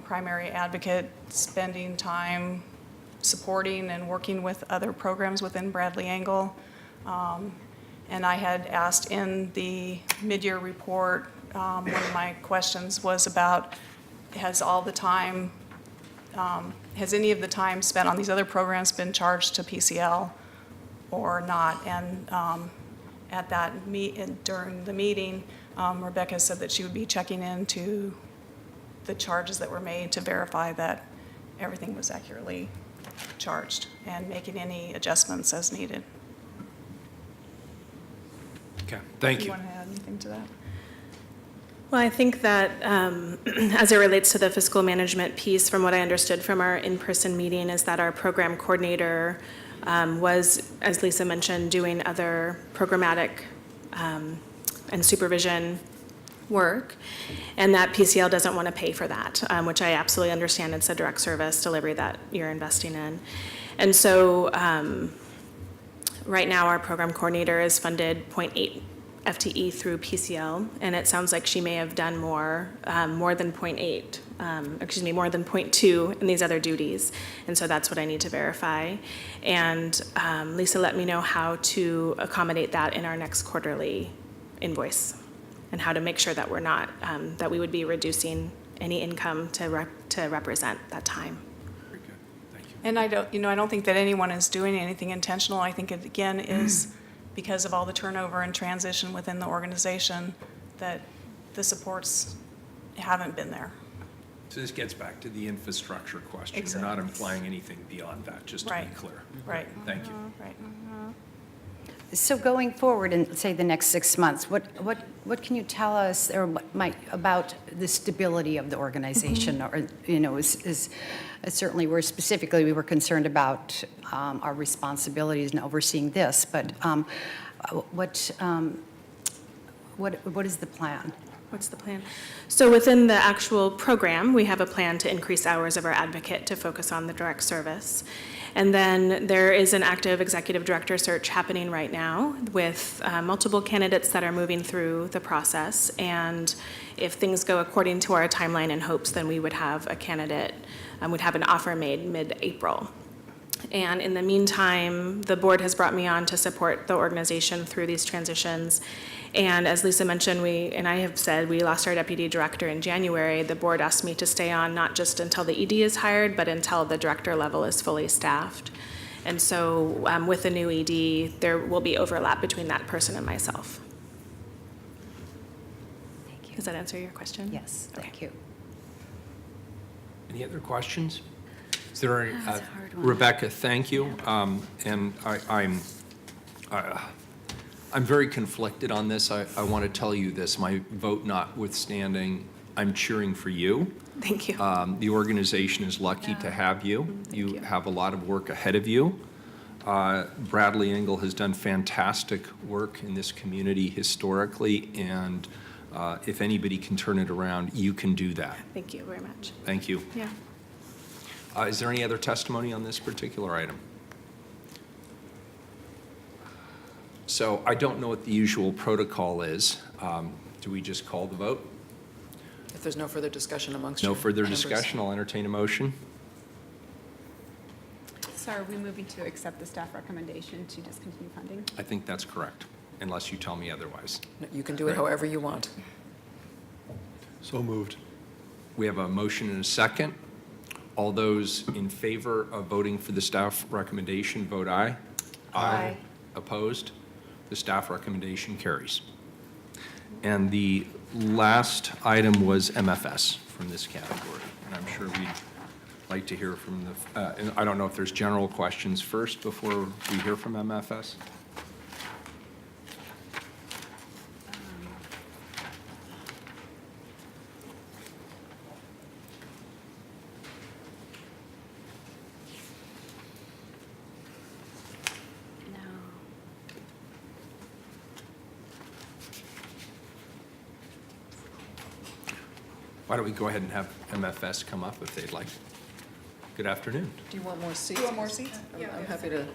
primary advocate spending time supporting and working with other programs within Bradley Angle. And I had asked in the mid-year report, one of my questions was about, has any of the time spent on these other programs been charged to PCL or not? And at that during the meeting, Rebecca said that she would be checking into the charges that were made to verify that everything was accurately charged and making any adjustments as needed. Okay, thank Do you you. want to add anything to that? Well, I think that as it relates to the fiscal management piece, from what I understood from our in-person meeting, is that our program coordinator was, as Lisa mentioned, doing other programmatic and supervision work, and that PCL doesn't want to pay for that, which I absolutely understand. It's a direct service delivery that you're investing in. And so right now, our program coordinator is funded 0.8 FTE through PCL, and it sounds like she may have done more than 0.8, more than 0.2 in these other duties. And so that's what I need to verify. And Lisa let me know how to accommodate that in our next quarterly invoice, and how to make sure that we're not, that we would be reducing any income to represent that time. Very good, thank you. And I don't think that anyone is doing anything intentional. I think it, again, is because of all the turnover and transition within the organization that the supports haven't been there. So this gets back to the infrastructure question. You're Exactly. not implying anything beyond that, just to be Right. clear. Right. Thank you. Right. So going forward in, say, the next 6 months, what can you tell us, or what might, about the stability of the organization? Or, is certainly we were concerned about our responsibilities in overseeing this, but what is the plan? What's the plan? So within the actual program, we have a plan to increase hours of our advocate to focus on the direct service. And then there is an active executive director search happening right now with multiple candidates that are moving through the process. And if things go according to our timeline and hopes, then we would have a candidate, we'd have an offer made mid-April. And in the meantime, the board has brought me on to support the organization through these transitions. And as Lisa mentioned, and I have said, we lost our deputy director in January. The board asked me to stay on not just until the ED is hired, but until the director level is fully staffed. And so with the new ED, there will be overlap between that person and myself. Thank you. Does that answer your question? Yes, thank you. Any other questions? Is there any, That's a hard one. Rebecca, thank you. And I'm very conflicted on this. I want to tell you this, my vote notwithstanding, I'm cheering for you. Thank you. The organization is lucky to have you. You have a lot of work ahead of you. Bradley Angle has done fantastic work in this community historically, and if anybody can turn it around, you can do that. Thank you very much. Thank you. Yeah. Is there any other testimony on this particular item? So I don't know what the usual protocol is. Do we just call the vote? If there's no further discussion amongst No your further members. discussion, I'll entertain a motion. So are we moving to accept the staff recommendation to discontinue funding? I think that's correct, unless you tell me otherwise. No, you can do it however you want. So moved. We have a motion and a second. All those in favor of voting for the staff recommendation, vote aye. Aye. Opposed? The staff recommendation carries. And the last item was MFS from this category, and I'm sure we'd like to hear from the, and I don't know if there's general questions first before we hear from MFS? Why don't we go ahead and have MFS come up if they'd like. Good afternoon. Do you want more seats? Do you want more seats? I'm happy to. You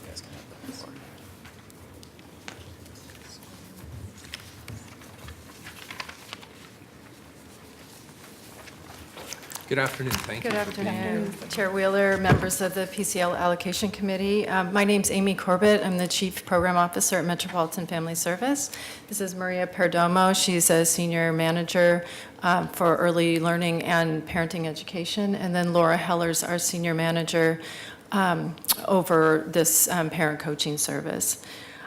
guys can have the floor. Good afternoon, thank you. Good afternoon, Chair Wheeler, members of the PCL Allocation Committee. My name's Amy Corbett. I'm the Chief Program Officer at Metropolitan Family Service. This is Maria Perdomo. She's a Senior Manager for Early Learning and Parenting Education. And then Laura Hellers, our Senior Manager over this parent coaching service.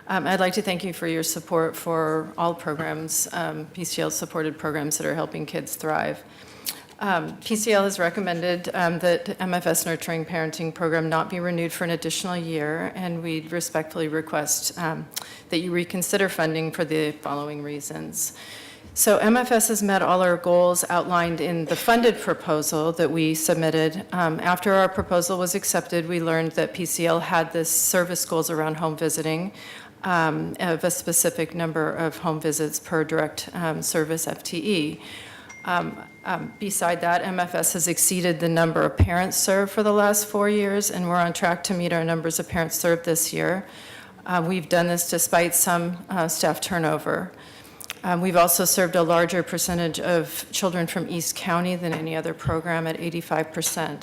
I'd like to thank you for your support for all programs, PCL-supported programs that are helping kids thrive. PCL has recommended that MFS Nurturing Parenting Program not be renewed for an additional year, and we respectfully request that you reconsider funding for the following reasons. So MFS has met all our goals outlined in the funded proposal that we submitted. After our proposal was accepted, we learned that PCL had the service goals around home visiting of a specific number of home visits per direct service FTE. Beside that, MFS has exceeded the number of parents served for the last 4 years, and we're on track to meet our numbers of parents served this year. We've done this despite some staff turnover. We've also served a larger percentage of children from East County than any other program at 85%.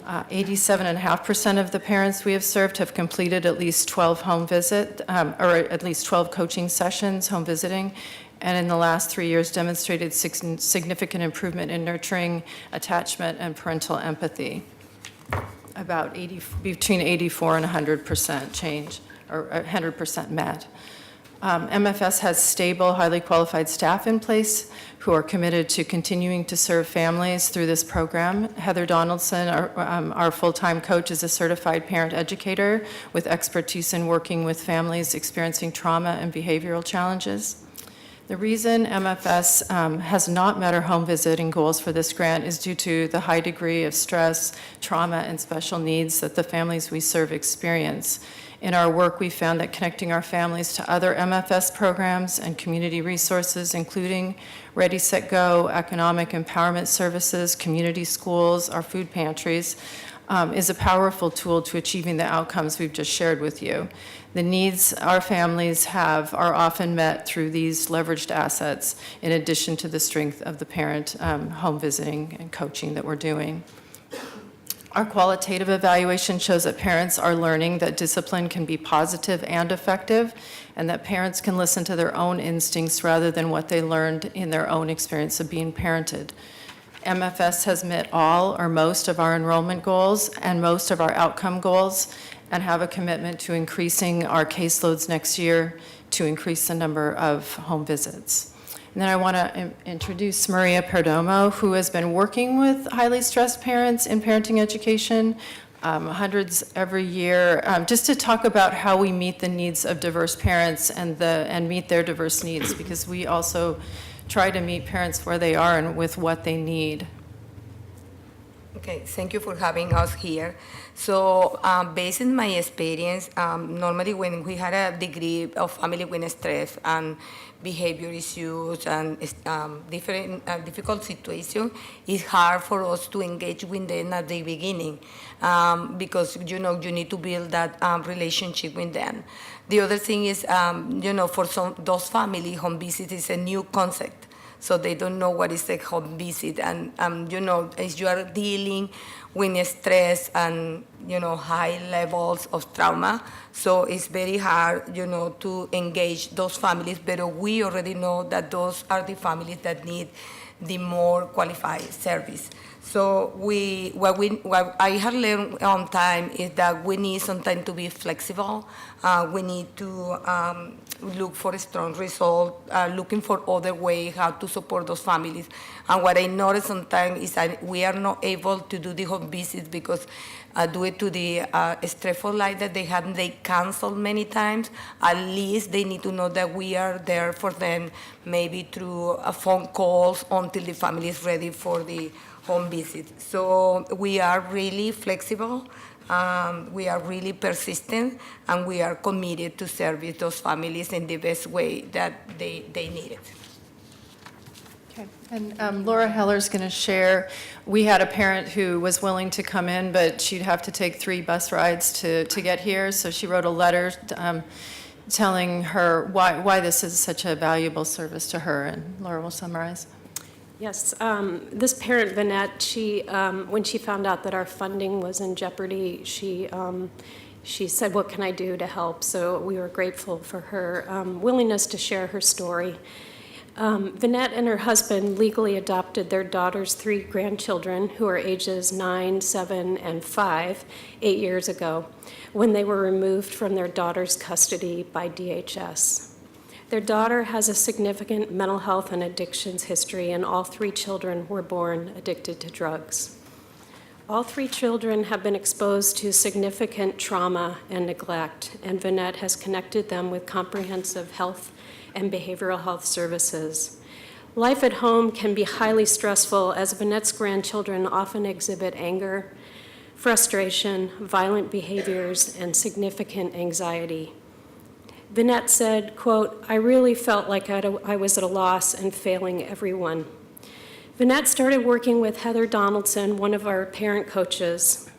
87.5% of the parents we have served have completed at least 12 home visit, or at least 12 coaching sessions, home visiting, and in the last 3 years demonstrated significant improvement in nurturing, attachment, and parental empathy. About between 84 and 100% change, or 100% met. MFS has stable, highly qualified staff in place who are committed to continuing to serve families through this program. Heather Donaldson, our full-time coach, is a certified parent educator with expertise in working with families experiencing trauma and behavioral challenges. The reason MFS has not met our home visiting goals for this grant is due to the high degree of stress, trauma, and special needs that the families we serve experience. In our work, we found that connecting our families to other MFS programs and community resources, including Ready, Set, Go, economic empowerment services, community schools, our food pantries, is a powerful tool to achieving the outcomes we've just shared with you. The needs our families have are often met through these leveraged assets, in addition to the strength of the parent home visiting and coaching that we're doing. Our qualitative evaluation shows that parents are learning that discipline can be positive and effective, and that parents can listen to their own instincts rather than what they learned in their own experience of being parented. MFS has met all or most of our enrollment goals and most of our outcome goals, and have a commitment to increasing our caseloads next year to increase the number of home visits. And then I want to introduce Maria Perdomo, who has been working with highly stressed parents in parenting education, hundreds every year, just to talk about how we meet the needs of diverse parents and meet their diverse needs, because we also try to meet parents where they are and with what they need. Okay, thank you for having us here. So based on my experience, normally when we had a degree of family with stress and behavior issues and different difficult situations, it's hard for us to engage with them at the beginning because, you need to build that relationship with them. The other thing is, for those family, home visit is a new concept. So they don't know what is a home visit. And as you are dealing with stress and, high levels of trauma. So it's very hard, to engage those families, but we already know that those are the families that need the more qualified service. So what I have learned on time is that we need sometimes to be flexible. We need to look for a strong result, looking for other ways how to support those families. And what I notice sometimes is that we are not able to do the home visits because due to the stressful life that they cancel many times. At least they need to know that we are there for them, maybe through phone calls until the family is ready for the home visit. So we are really flexible, we are really persistent, and we are committed to service those families in the best way that they need it. Okay. And Laura Heller's going to share, we had a parent who was willing to come in, but she'd have to take 3 bus rides to get here. So she wrote a letter telling her why this is such a valuable service to her. And Laura will summarize. Yes, this parent, Vanette, she, when she found out that our funding was in jeopardy, she said, "What can I do to help?" So we were grateful for her willingness to share her story. Vanette and her husband legally adopted their daughter's 3 grandchildren, who are ages 9, 7, and 5, 8 years ago, when they were removed from their daughter's custody by DHS. Their daughter has a significant mental health and addictions history, and all 3 children were born addicted to drugs. All 3 children have been exposed to significant trauma and neglect, and Vanette has connected them with comprehensive health and behavioral health services. Life at home can be highly stressful, as Vanette's grandchildren often exhibit anger, frustration, violent behaviors, and significant anxiety. Vanette said, quote, "I really felt like I was at a loss and failing everyone." Vanette started working with Heather Donaldson, one of our parent coaches.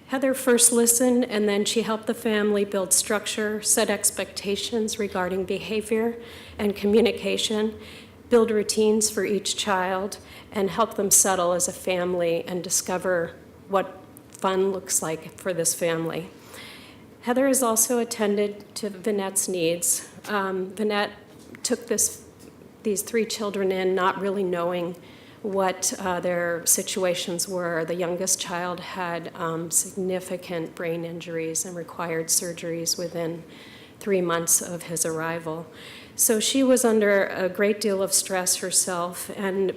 Heather first listened, and then she helped the family build structure, set expectations regarding behavior and communication, build routines for each child, and help them settle as a family and discover what fun looks like for this family. Heather has also attended to Vanette's needs. Vanette took these 3 children in not really knowing what their situations were. The youngest child had significant brain injuries and required surgeries within 3 months of his arrival. So she was under a great deal of stress herself, and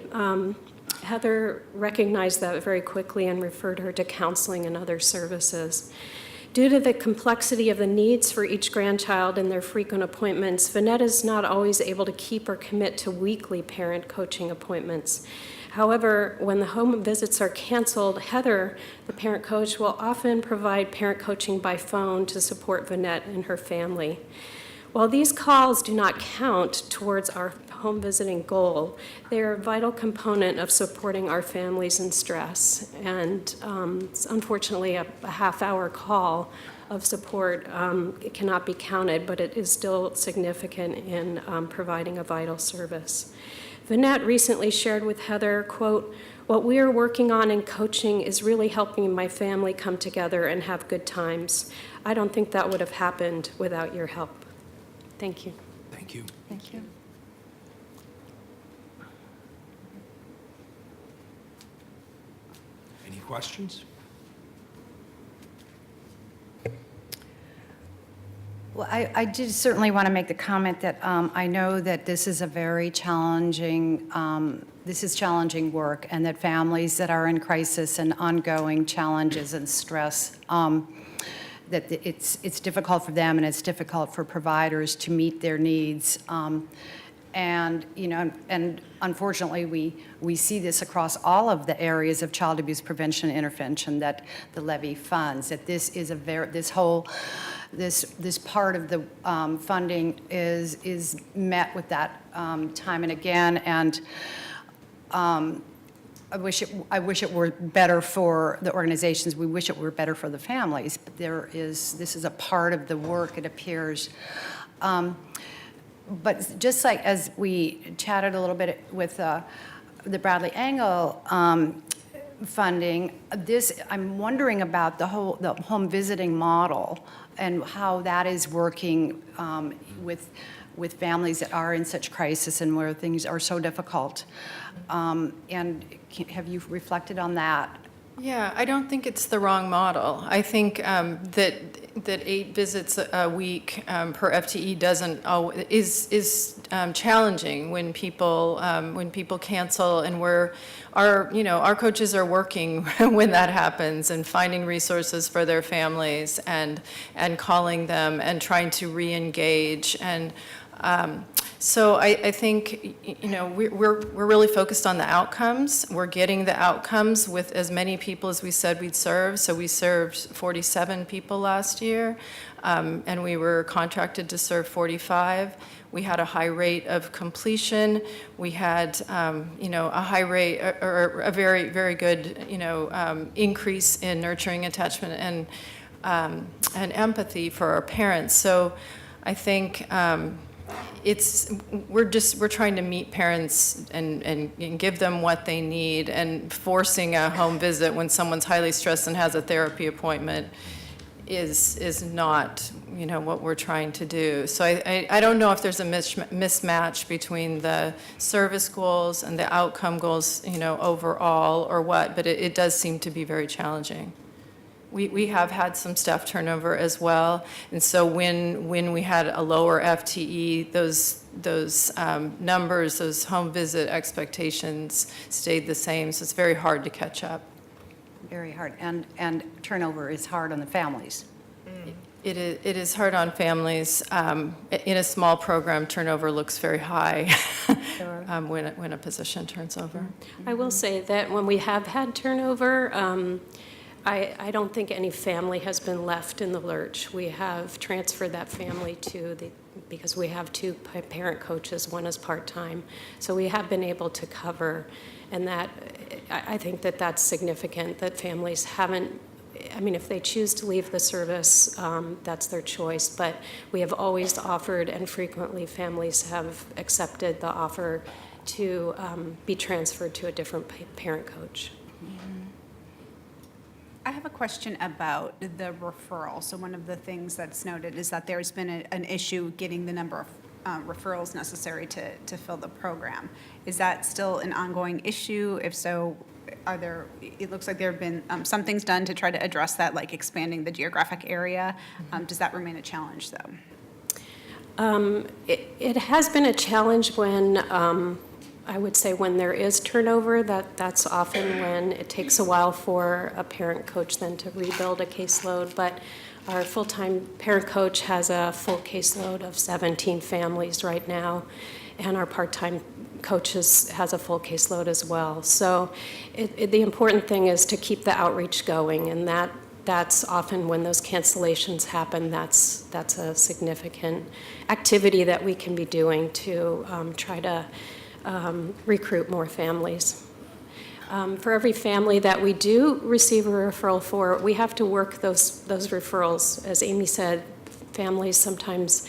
Heather recognized that very quickly and referred her to counseling and other services. Due to the complexity of the needs for each grandchild and their frequent appointments, Vanette is not always able to keep or commit to weekly parent coaching appointments. However, when the home visits are canceled, Heather, the parent coach, will often provide parent coaching by phone to support Vanette and her family. While these calls do not count towards our home visiting goal, they are a vital component of supporting our families in stress. And unfortunately, a half-hour call of support it cannot be counted, but it is still significant in providing a vital service. Vanette recently shared with Heather, quote, "What we are working on in coaching is really helping my family come together and have good times. I don't think that would have happened without your help." Thank you. Thank you. Thank you. Any questions? Well, I did certainly want to make the comment that I know that this is a very challenging, this is challenging work, and that families that are in crisis and ongoing challenges and stress, that it's difficult for them and it's difficult for providers to meet their needs. And, and unfortunately, we see this across all of the areas of child abuse prevention and intervention that the Levy funds, that this is a this part of the funding is met with that time and again, and I wish it were better for the organizations. We wish it were better for the families, but this is a part of the work, it appears. But just like as we chatted a little bit with the Bradley Engel funding, I'm wondering about the home visiting model and how that is working with families that are in such crisis and where things are so difficult. And have you reflected on that? Yeah, I don't think it's the wrong model. I think that 8 visits a week per FTE is challenging when people cancel, and our coaches are working when that happens and finding resources for their families and calling them and trying to re-engage. And so I think, we're really focused on the outcomes. We're getting the outcomes with as many people as we said we'd serve. So we served 47 people last year, and we were contracted to serve 45. We had a high rate of completion. We had, a high rate or a very, very good, increase in nurturing, attachment, and empathy for our parents. So I think we're trying to meet parents and give them what they need, and forcing a home visit when someone's highly stressed and has a therapy appointment is not, what we're trying to do. So I don't know if there's a mismatch between the service goals and the outcome goals, overall, or what, but it does seem to be very challenging. We have had some staff turnover as well, and so when we had a lower FTE, those numbers, those home visit expectations stayed the same, so it's very hard to catch up. Very hard, and turnover is hard on the families. It is hard on families. In a small program, turnover looks very high when a position turns over. I will say that when we have had turnover, I don't think any family has been left in the lurch. We have transferred that family because we have 2 parent coaches, one is part-time. So we have been able to cover, and I think that's significant, that families haven't, if they choose to leave the service, that's their choice. But we have always offered, and frequently families have accepted the offer to be transferred to a different parent coach. I have a question about the referral. So one of the things that's noted is that there's been an issue getting the number of referrals necessary to fill the program. Is that still an ongoing issue? If so, it looks like there have been some things done to try to address that, like expanding the geographic area. Does that remain a challenge, though? It has been a challenge when, I would say when there is turnover, that's often when it takes a while for a parent coach then to rebuild a caseload. But our full-time parent coach has a full caseload of 17 families right now, and our part-time coach has a full caseload as well. So the important thing is to keep the outreach going, and that's often when those cancellations happen. That's a significant activity that we can be doing to try to recruit more families. For every family that we do receive a referral for, we have to work those referrals. As Amy said, families sometimes,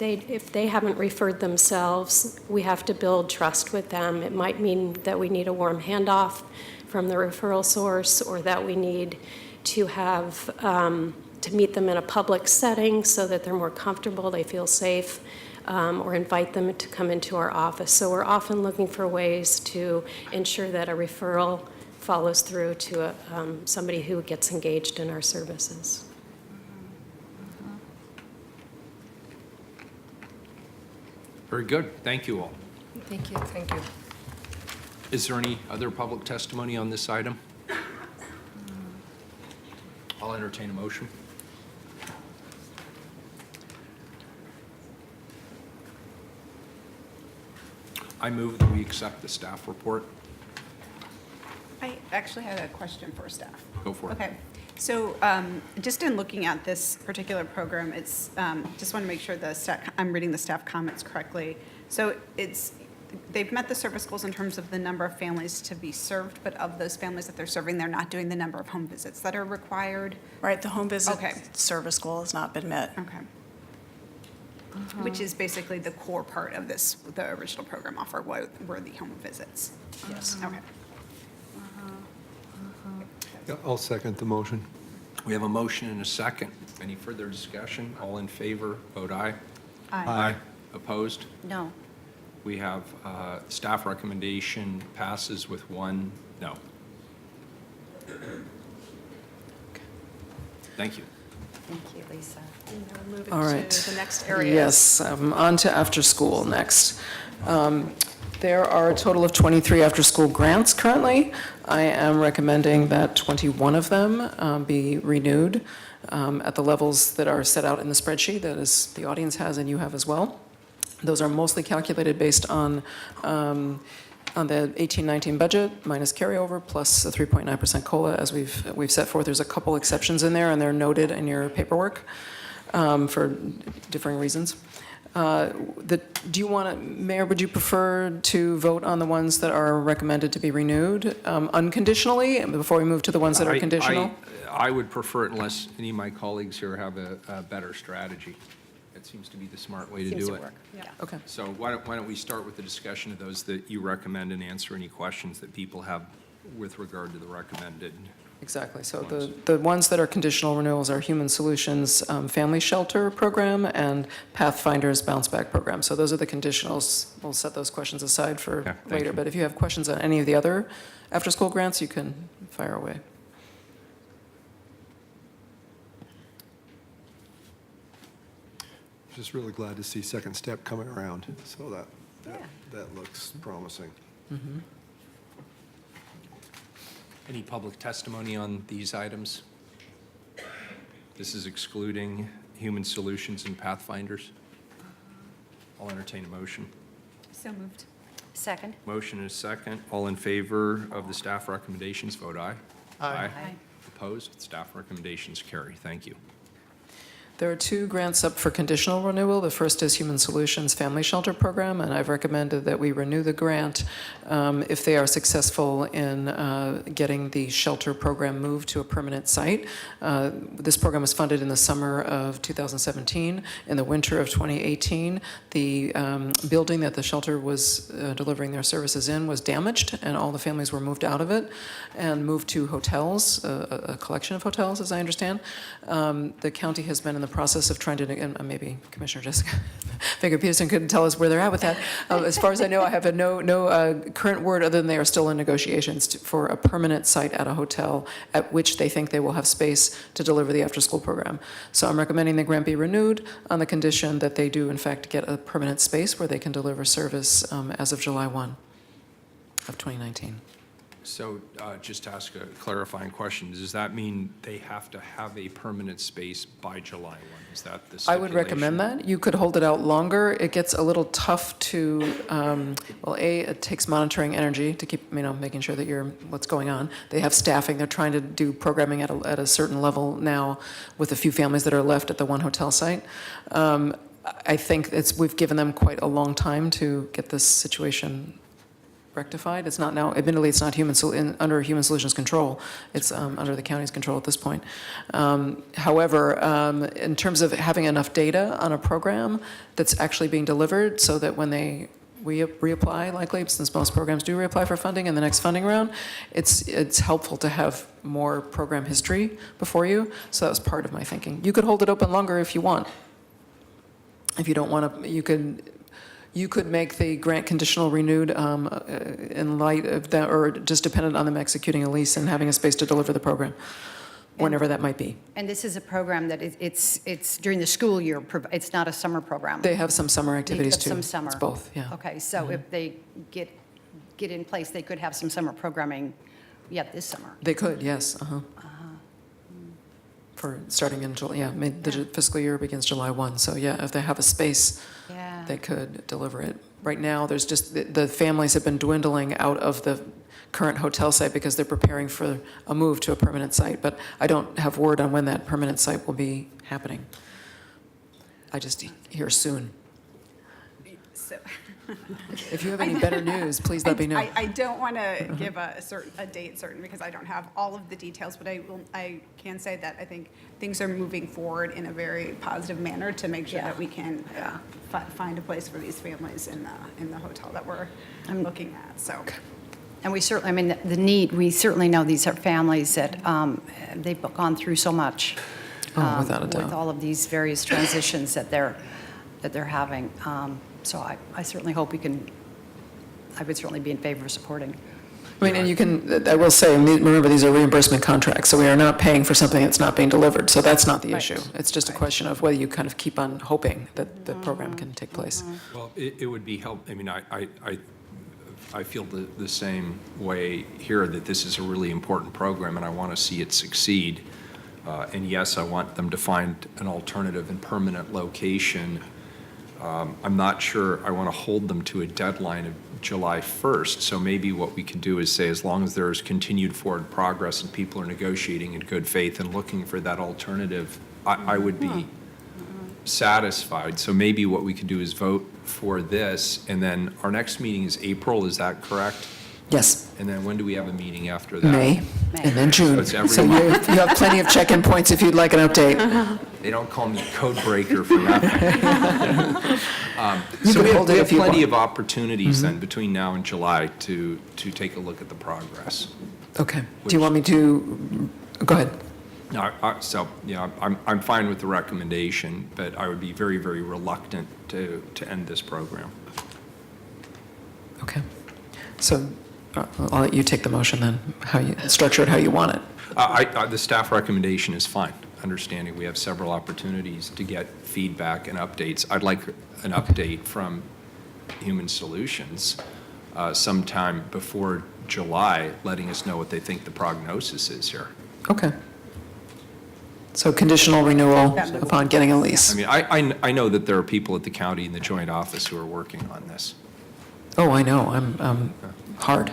if they haven't referred themselves, we have to build trust with them. It might mean that we need a warm handoff from the referral source, or that we need to have to meet them in a public setting so that they're more comfortable, they feel safe. Or invite them to come into our office. So we're often looking for ways to ensure that a referral follows through to somebody who gets engaged in our services. Very good. Thank you all. Thank you. Thank you. Is there any other public testimony on this item? I'll entertain a motion. I move that we accept the staff report. I actually had a question for staff. Go for it. Okay. So just in looking at this particular program, it's just want to make sure I'm reading the staff comments correctly. So they've met the service goals in terms of the number of families to be served, but of those families that they're serving, they're not doing the number of home visits that are required. Right, the home visit Okay. service goal has not been met. Okay. Which is basically the core part of the original program offer, were the home visits. Yes. Okay. Yeah, I'll second the motion. We have a motion and a second. Any further discussion? All in favor, vote aye. Aye. Opposed? No. We have staff recommendation passes with one no. Thank you. Thank you, Lisa. Now move All it right. to the next area. Yes, on to after-school next. There are a total of 23 after-school grants currently. I am recommending that 21 of them be renewed at the levels that are set out in the spreadsheet that is, the audience has and you have as well. Those are mostly calculated based on the 18-19 budget minus carryover plus a 3.9% COLA as we've set forth. There's a couple exceptions in there and they're noted in your paperwork for differing reasons. Do you want to, Mayor, would you prefer to vote on the ones that are recommended to be renewed unconditionally before we move to the ones that are conditional? I would prefer it unless any of my colleagues here have a better strategy. That seems to be the smart way to do it. Okay. So why don't we start with the discussion of those that you recommend and answer any questions that people have with regard to the recommended. Exactly. So the ones that are conditional renewals are Human Solutions Family Shelter Program and Pathfinder's Bounce Back Program. So those are the conditionals. We'll set those questions aside for thank later. you. But if you have questions on any of the other after-school grants, you can fire away. Just really glad to see Second Step coming around, so that looks promising. Any public testimony on these items? This is excluding Human Solutions and Pathfinders. I'll entertain a motion. So moved. Second? Motion is second. All in favor of the staff recommendations, vote aye. Aye. Opposed? Staff recommendations carry. Thank you. There are two grants up for conditional renewal. The first is Human Solutions Family Shelter Program, and I've recommended that we renew the grant if they are successful in getting the shelter program moved to a permanent site. This program was funded in the summer of 2017. In the winter of 2018, the building that the shelter was delivering their services in was damaged, and all the families were moved out of it and moved to hotels, a collection of hotels, as I understand. The county has been in the process of trying to, and maybe Commissioner Jessica Baker-Peterson could tell us where they're at with that. As far as I know, I have no current word other than they are still in negotiations for a permanent site at a hotel at which they think they will have space to deliver the after-school program. So I'm recommending the grant be renewed on the condition that they do in fact get a permanent space where they can deliver service as of July 1 of 2019. So just to ask a clarifying question, does that mean they have to have a permanent space by July 1? Is that the stipulation? I would recommend that. You could hold it out longer. It gets a little tough to, well, it takes monitoring energy to keep, making sure that you're, what's going on. They have staffing. They're trying to do programming at a certain level now with a few families that are left at the one hotel site. I think we've given them quite a long time to get this situation rectified. It's not now, admittedly, it's not under Human Solutions control. It's under the county's control at this point. However, in terms of having enough data on a program that's actually being delivered so that when they reapply, likely, since most programs do reapply for funding in the next funding round, it's helpful to have more program history before you. So that was part of my thinking. You could hold it open longer if you want. If you don't want to, you could make the grant conditional renewed in light of that, or just dependent on them executing a lease and having a space to deliver the program, whenever that might be. And this is a program that it's during the school year, it's not a summer program? They have some summer activities too. Some summer? It's both, yeah. Okay, so if they get in place, they could have some summer programming yet this summer? They could, yes, For starting in July, the fiscal year begins July 1. So yeah, if they have a space, they could deliver it. Right now, there's just, the families have been dwindling out of the current hotel site because they're preparing for a move to a permanent site, but I don't have word on when that permanent site will be happening. I just hear soon. So. If you have any better news, please let me know. I don't want to give a date certain because I don't have all of the details, but I can say that I think things are moving forward in a very positive manner to make sure that we can find a place for these families in the hotel that we're looking at. So. And we certainly, I mean, the need, we certainly know these are families that, they've gone through so much. Oh, without a With doubt. all of these various transitions that they're having. So I certainly hope we can, I would certainly be in favor of supporting. I mean, and you can, I will say, remember, these are reimbursement contracts, so we are not paying for something that's not being delivered, so that's not the issue. It's just a question of whether you kind of keep on hoping that the program can take place. Well, it would be help, I mean, I feel the same way here, that this is a really important program, and I want to see it succeed. And yes, I want them to find an alternative and permanent location. I'm not sure I want to hold them to a deadline of July 1st, so maybe what we can do is say, as long as there's continued forward progress and people are negotiating in good faith and looking for that alternative, I would be satisfied. So maybe what we could do is vote for this, and then our next meeting is April, is that correct? Yes, And then when do we have a meeting after that? May, and then June. So it's So every you month. you have plenty of check-in points if you'd like an update. They don't call me code breaker for nothing. You So can we hold have it if you plenty want. of opportunities then between now and July to take a look at the progress. Okay. Do you want me to, go ahead. No, so, yeah, I'm fine with the recommendation, but I would be very, very reluctant to end this program. Okay. So I'll let you take the motion then, how you, structure it how you want it. The staff recommendation is fine, understanding we have several opportunities to get feedback and updates. I'd like an update from Human Solutions sometime before July, letting us know what they think the prognosis is here. Okay. So conditional renewal upon getting a lease. I mean, I know that there are people at the county and the joint office who are working on this. Oh, I know, I'm hard.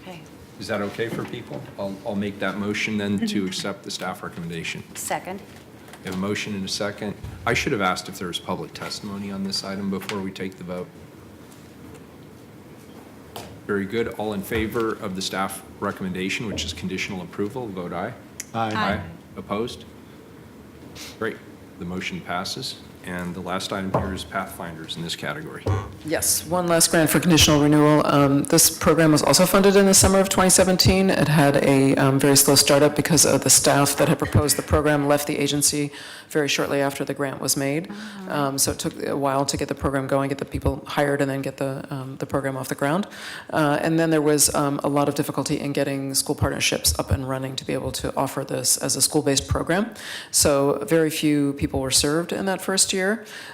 Okay. Is that okay for people? I'll make that motion then to accept the staff recommendation. Second. We have a motion and a second. I should have asked if there was public testimony on this item before we take the vote. Very good. All in favor of the staff recommendation, which is conditional approval, vote aye. Aye. Opposed? Great. The motion passes. And the last item here is Pathfinders in this category. Yes, one last grant for conditional renewal. This program was also funded in the summer of 2017. It had a very slow startup because of the staff that had proposed the program left the agency very shortly after the grant was made. So it took a while to get the program going, get the people hired, and then get the program off the ground. And then there was a lot of difficulty in getting school partnerships up and running to be able to offer this as a school-based program. So very few people were served in that first year.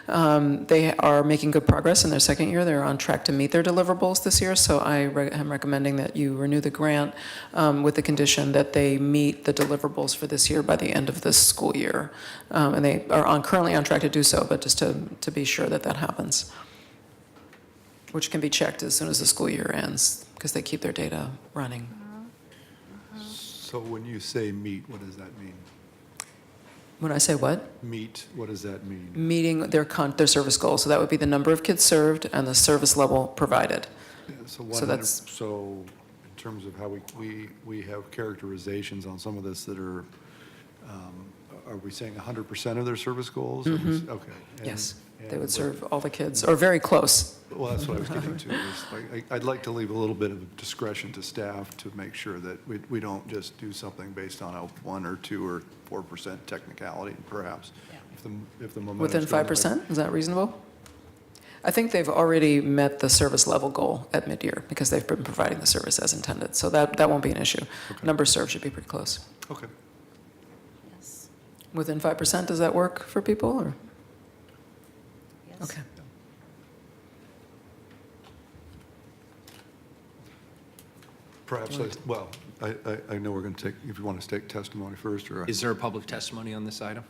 They are making good progress in their second year. They're on track to meet their deliverables this year. So I am recommending that you renew the grant with the condition that they meet the deliverables for this year by the end of this school year. And they are currently on track to do so, but just to be sure that that happens, which can be checked as soon as the school year ends, because they keep their data running. So when you say meet, what does that mean? When I say what? Meet, what does that mean? Meeting their service goals. So that would be the number of kids served and the service level provided. Yeah, So So that's- so in terms of how we have characterizations on some of this that are we saying 100% of their service goals? Or we Okay. And- Yes, they and would what- serve all the kids, or very close. Well, that's what I was getting to. is I'd like to leave a little bit of discretion to staff to make sure that we don't just do something based on a 1 or 2 or 4% technicality, perhaps. If the momentum's Within going the way- 5%, is that reasonable? I think they've already met the service level goal at mid-year because they've been providing the service as intended. So that won't be an issue. Number served should be pretty close. Okay. Yes. Within 5%, does that work for people, or? Yes. Okay. Perhaps, I know we're going to take, if you want to take testimony first, or. Is there a public testimony on this item?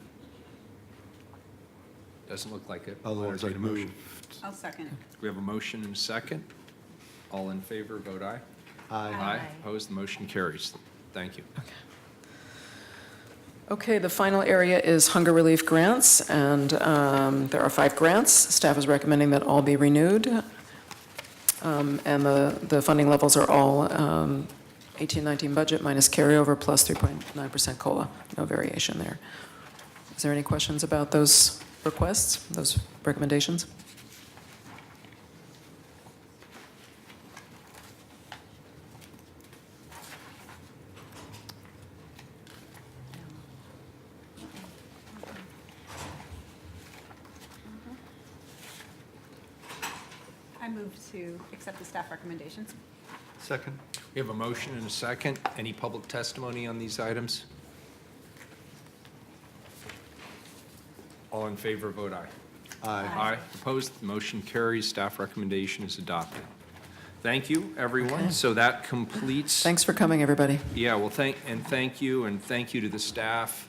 Doesn't look like it. Otherwise, Entertain I'd a motion. move. I'll second. We have a motion and a second. All in favor, vote aye. Aye. Opposed, the motion carries. Thank you. Okay, the final area is hunger relief grants, and there are 5 grants. Staff is recommending that all be renewed, and the funding levels are all 18-19 budget minus carryover plus 3.9% COLA, no variation there. Is there any questions about those requests, those recommendations? I move to accept the staff recommendations. Second? We have a motion and a second. Any public testimony on these items? All in favor, vote aye. Aye. Aye. Opposed? The motion carries. Staff recommendation is adopted. Thank you, everyone. So that completes. Thanks for coming, everybody. Yeah, well, thank you to the staff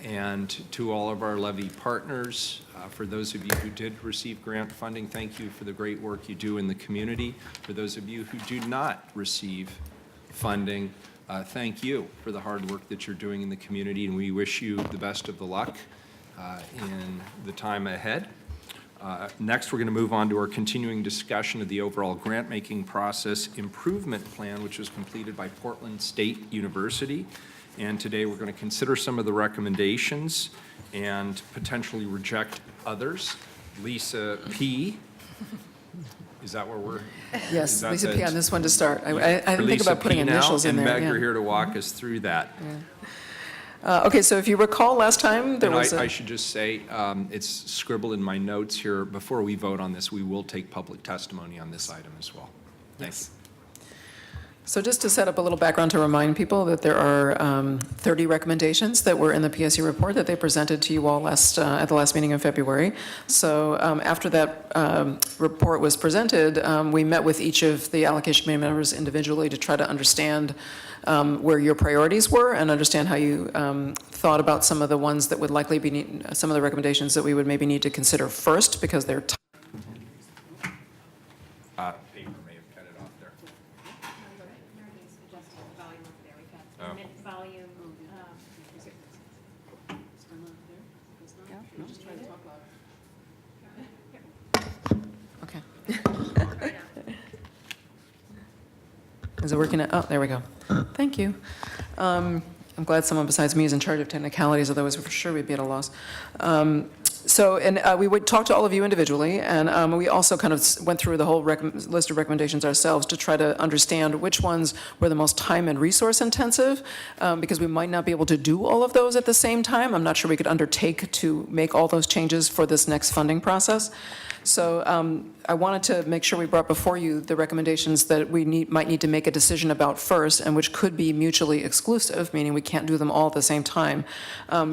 and to all of our Levy partners. For those of you who did receive grant funding, thank you for the great work you do in the community. For those of you who do not receive funding, thank you for the hard work that you're doing in the community, and we wish you the best of the luck in the time ahead. Next, we're going to move on to our continuing discussion of the overall grant-making process improvement plan, which was completed by Portland State University. And today, we're going to consider some of the recommendations and potentially reject others. Lisa P. Is that where we're? Yes, is that Lisa P. the- on this one to start. I didn't think Lisa about putting P. now, initials in there. And Meg yeah. are here to walk us through that. Okay, so if you recall last time, there And was I a, should just say, it's scribbled in my notes here, before we vote on this, we will take public testimony on this item as well. Thank you. so just to set up a little background to remind people that there are 30 recommendations that were in the PSU report that they presented to you all at the last meeting in February. So after that report was presented, we met with each of the allocation committee members individually to try to understand where your priorities were and understand how you thought about some of the ones that would likely be, some of the recommendations that we would maybe need to consider first because they're Paper may have cut it off there. Okay. Is it working? Oh, there we go. Thank you. I'm glad someone besides me is in charge of technicalities, otherwise for sure we'd be at a loss. We would talk to all of you individually, and we also kind of went through the whole list of recommendations ourselves to try to understand which ones were the most time and resource intensive, because we might not be able to do all of those at the same time. I'm not sure we could undertake to make all those changes for this next funding process. So I wanted to make sure we brought before you the recommendations that we might need to make a decision about first, and which could be mutually exclusive, meaning we can't do them all at the same time,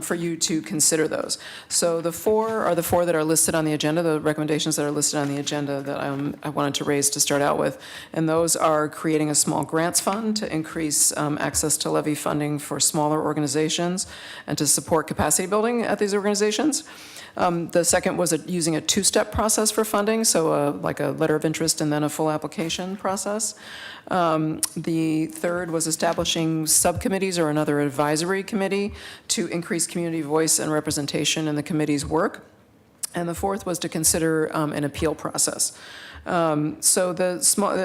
for you to consider those. So the four are the four that are listed on the agenda, the recommendations that are listed on the agenda that I wanted to raise to start out with. And those are creating a small grants fund to increase access to levy funding for smaller organizations and to support capacity building at these organizations. The second was using a two-step process for funding, so like a letter of interest and then a full application process. The third was establishing subcommittees or another advisory committee to increase community voice and representation in the committee's work. And the fourth was to consider an appeal process. So the small,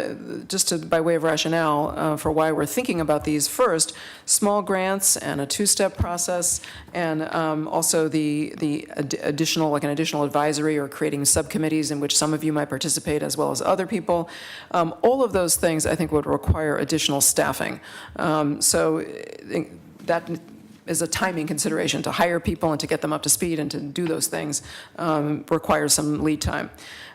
by way of rationale for why we're thinking about these first, small grants and a two-step process, and also the additional, like an additional advisory or creating subcommittees in which some of you might participate as well as other people. All of those things I think would require additional staffing. So that is a timing consideration. To hire people and to get them up to speed and to do those things requires some lead time.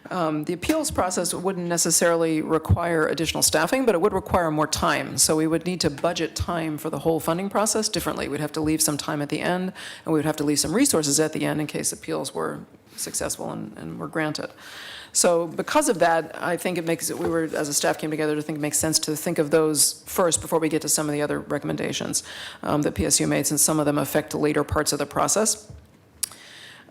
The appeals process wouldn't necessarily require additional staffing, but it would require more time. So we would need to budget time for the whole funding process differently. We'd have to leave some time at the end, and we would have to leave some resources at the end in case appeals were successful and were granted. So because of that, I think it makes it, we were, as a staff came together to think it makes sense to think of those first before we get to some of the other recommendations that PSU made, since some of them affect the later parts of the process.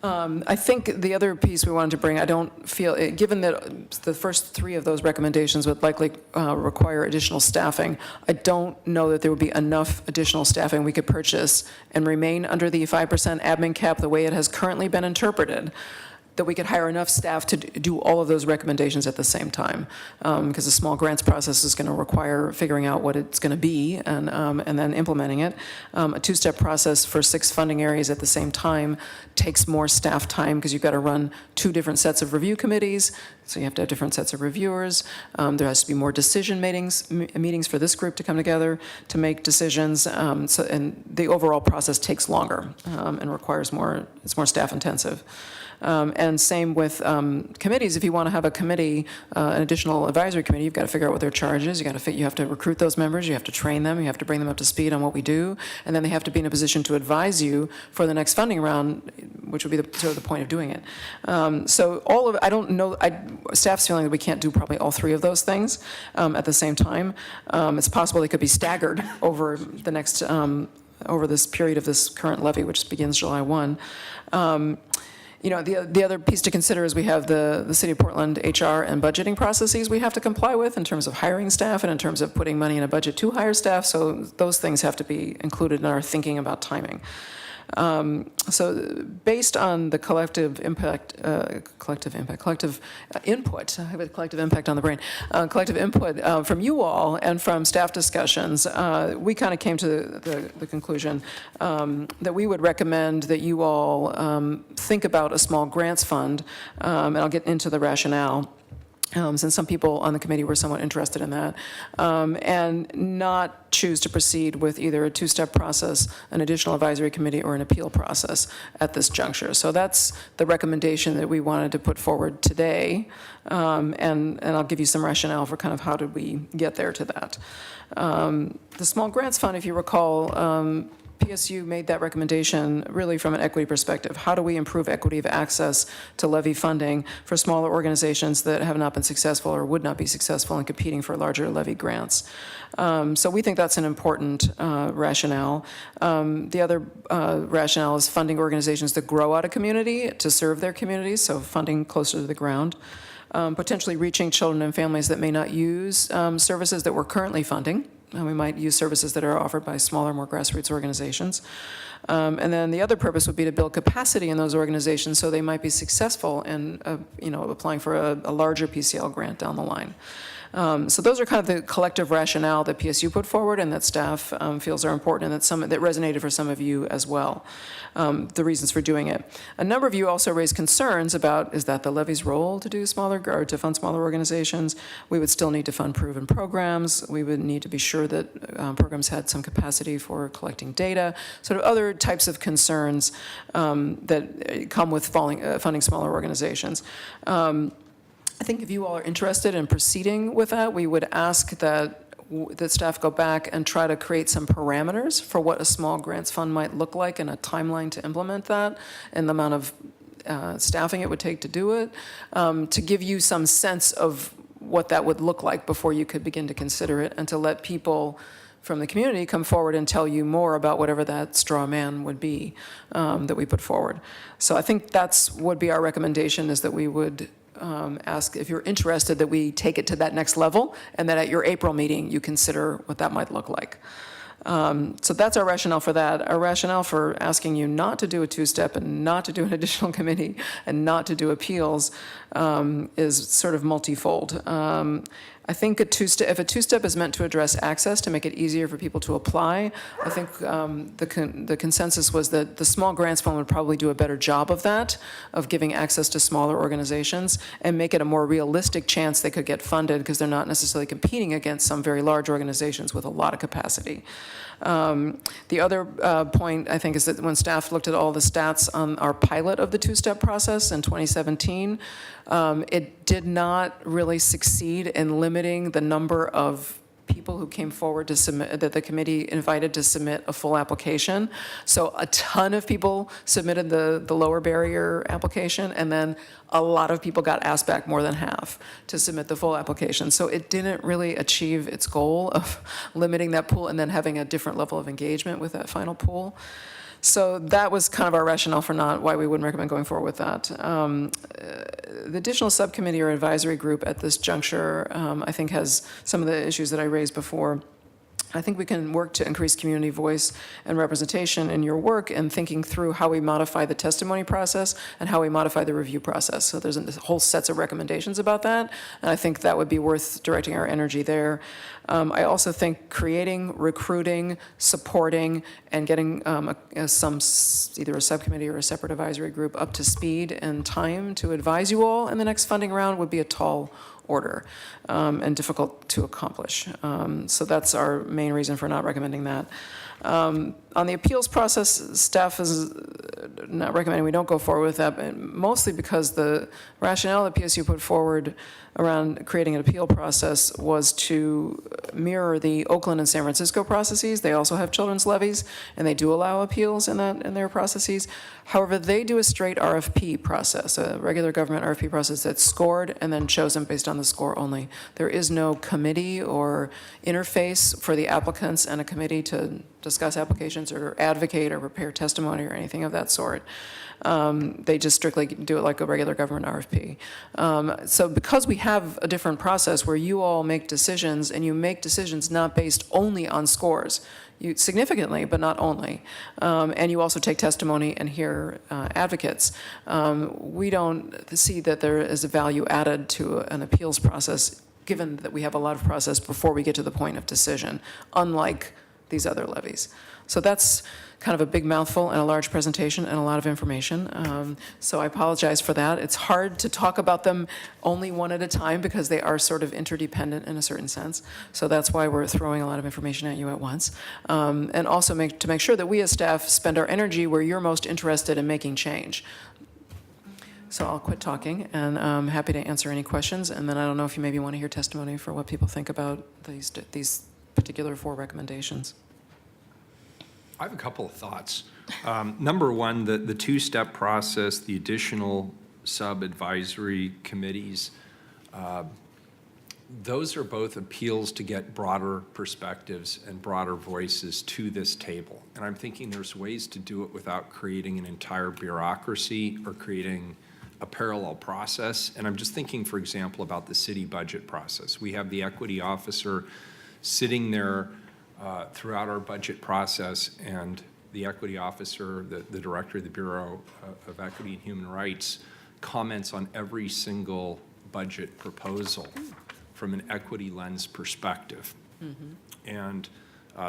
I think the other piece we wanted to bring, I don't feel, given that the first three of those recommendations would likely require additional staffing, I don't know that there would be enough additional staffing we could purchase and remain under the 5% admin cap the way it has currently been interpreted, that we could hire enough staff to do all of those recommendations at the same time. Because the small grants process is going to require figuring out what it's going to be and then implementing it. A two-step process for 6 funding areas at the same time takes more staff time because you've got to run 2 different sets of review committees. So you have to have different sets of reviewers. There has to be more decision meetings for this group to come together to make decisions. And the overall process takes longer and requires more, it's more staff intensive. And same with committees. If you want to have a committee, an additional advisory committee, you've got to figure out what their charge is. You have to recruit those members, you have to train them, you have to bring them up to speed on what we do, and then they have to be in a position to advise you for the next funding round, which would be sort of the point of doing it. So I don't know, staff's feeling that we can't do probably all three of those things at the same time. It's possible they could be staggered over the next, over this period of this current levy, which begins July 1. The other piece to consider is we have the City of Portland HR and budgeting processes we have to comply with in terms of hiring staff and in terms of putting money in a budget to hire staff, so those things have to be included in our thinking about timing. So based on the collective input, I have a collective impact on the brain, collective input from you all and from staff discussions, we kind of came to the conclusion that we would recommend that you all think about a small grants fund, and I'll get into the rationale. Since some people on the committee were somewhat interested in that, and not choose to proceed with either a two-step process, an additional advisory committee, or an appeal process at this juncture. So that's the recommendation that we wanted to put forward today, and I'll give you some rationale for kind of how did we get there to that. The small grants fund, if you recall, PSU made that recommendation really from an equity perspective. How do we improve equity of access to levy funding for smaller organizations that have not been successful or would not be successful in competing for larger levy grants? So we think that's an important rationale. The other rationale is funding organizations that grow out of community to serve their communities, so funding closer to the ground. Potentially reaching children and families that may not use services that we're currently funding. We might use services that are offered by smaller, more grassroots organizations. And then the other purpose would be to build capacity in those organizations so they might be successful in applying for a larger PCL grant down the line. So those are kind of the collective rationale that PSU put forward and that staff feels are important and that resonated for some of you as well, the reasons for doing it. A number of you also raised concerns about, is that the levy's role to do smaller, or to fund smaller organizations? We would still need to fund proven programs. We would need to be sure that programs had some capacity for collecting data, sort of other types of concerns that come with funding smaller organizations. I think if you all are interested in proceeding with that, we would ask that staff go back and try to create some parameters for what a small grants fund might look like and a timeline to implement that and the amount of staffing it would take to do it, to give you some sense of what that would look like before you could begin to consider it, and to let people from the community come forward and tell you more about whatever that straw man would be that we put forward. So I think that's would be our recommendation, is that we would ask, if you're interested, that we take it to that next level, and that at your April meeting you consider what that might look like. So that's our rationale for that. Our rationale for asking you not to do a two-step and not to do an additional committee and not to do appeals is sort of multifold. I think if a two-step is meant to address access, to make it easier for people to apply, I think the consensus was that the small grants fund would probably do a better job of that, of giving access to smaller organizations, and make it a more realistic chance they could get funded, because they're not necessarily competing against some very large organizations with a lot of capacity. The other point, I think, is that when staff looked at all the stats on our pilot of the two-step process in 2017, it did not really succeed in limiting the number of people who came forward to submit, that the committee invited to submit a full application. So a ton of people submitted the lower barrier application, and then a lot of people got asked back, more than half, to submit the full application. So it didn't really achieve its goal of limiting that pool and then having a different level of engagement with that final pool. So that was kind of our rationale for why we wouldn't recommend going forward with that. The additional subcommittee or advisory group at this juncture, I think, has some of the issues that I raised before. I think we can work to increase community voice and representation in your work, and thinking through how we modify the testimony process and how we modify the review process. So there's a whole sets of recommendations about that, and I think that would be worth directing our energy there. I also think creating, recruiting, supporting, and getting either a subcommittee or a separate advisory group up to speed and time to advise you all in the next funding round would be a tall order and difficult to accomplish. So that's our main reason for not recommending that. On the appeals process, staff is not recommending we don't go forward with that, but mostly because the rationale that PSU put forward around creating an appeal process was to mirror the Oakland and San Francisco processes. They also have children's levies, and they do allow appeals in their processes. However, they do a straight RFP process, a regular government RFP process that's scored and then chosen based on the score only. There is no committee or interface for the applicants and a committee to discuss applications or advocate or prepare testimony or anything of that sort. They just strictly do it like a regular government RFP. So because we have a different process where you all make decisions, and you make decisions not based only on scores, you significantly, but not only, and you also take testimony and hear advocates, we don't see that there is a value added to an appeals process, given that we have a lot of process before we get to the point of decision, unlike these other levies. So that's kind of a big mouthful and a large presentation and a lot of information. So I apologize for that. It's hard to talk about them only one at a time because they are sort of interdependent in a certain sense. So that's why we're throwing a lot of information at you at once. And also to make sure that we as staff spend our energy where you're most interested in making change. So I'll quit talking, and I'm happy to answer any questions. And then I don't know if you maybe want to hear testimony for what people think about these particular 4 recommendations. I have a couple of thoughts. Number one, the two-step process, the additional sub-advisory committees, those are both appeals to get broader perspectives and broader voices to this table. And I'm thinking there's ways to do it without creating an entire bureaucracy or creating a parallel process. And I'm just thinking, for example, about the city budget process. We have the equity officer sitting there throughout our budget process, and the equity officer, the director of the Bureau of Equity and Human Rights, comments on every single budget proposal from an equity lens perspective. And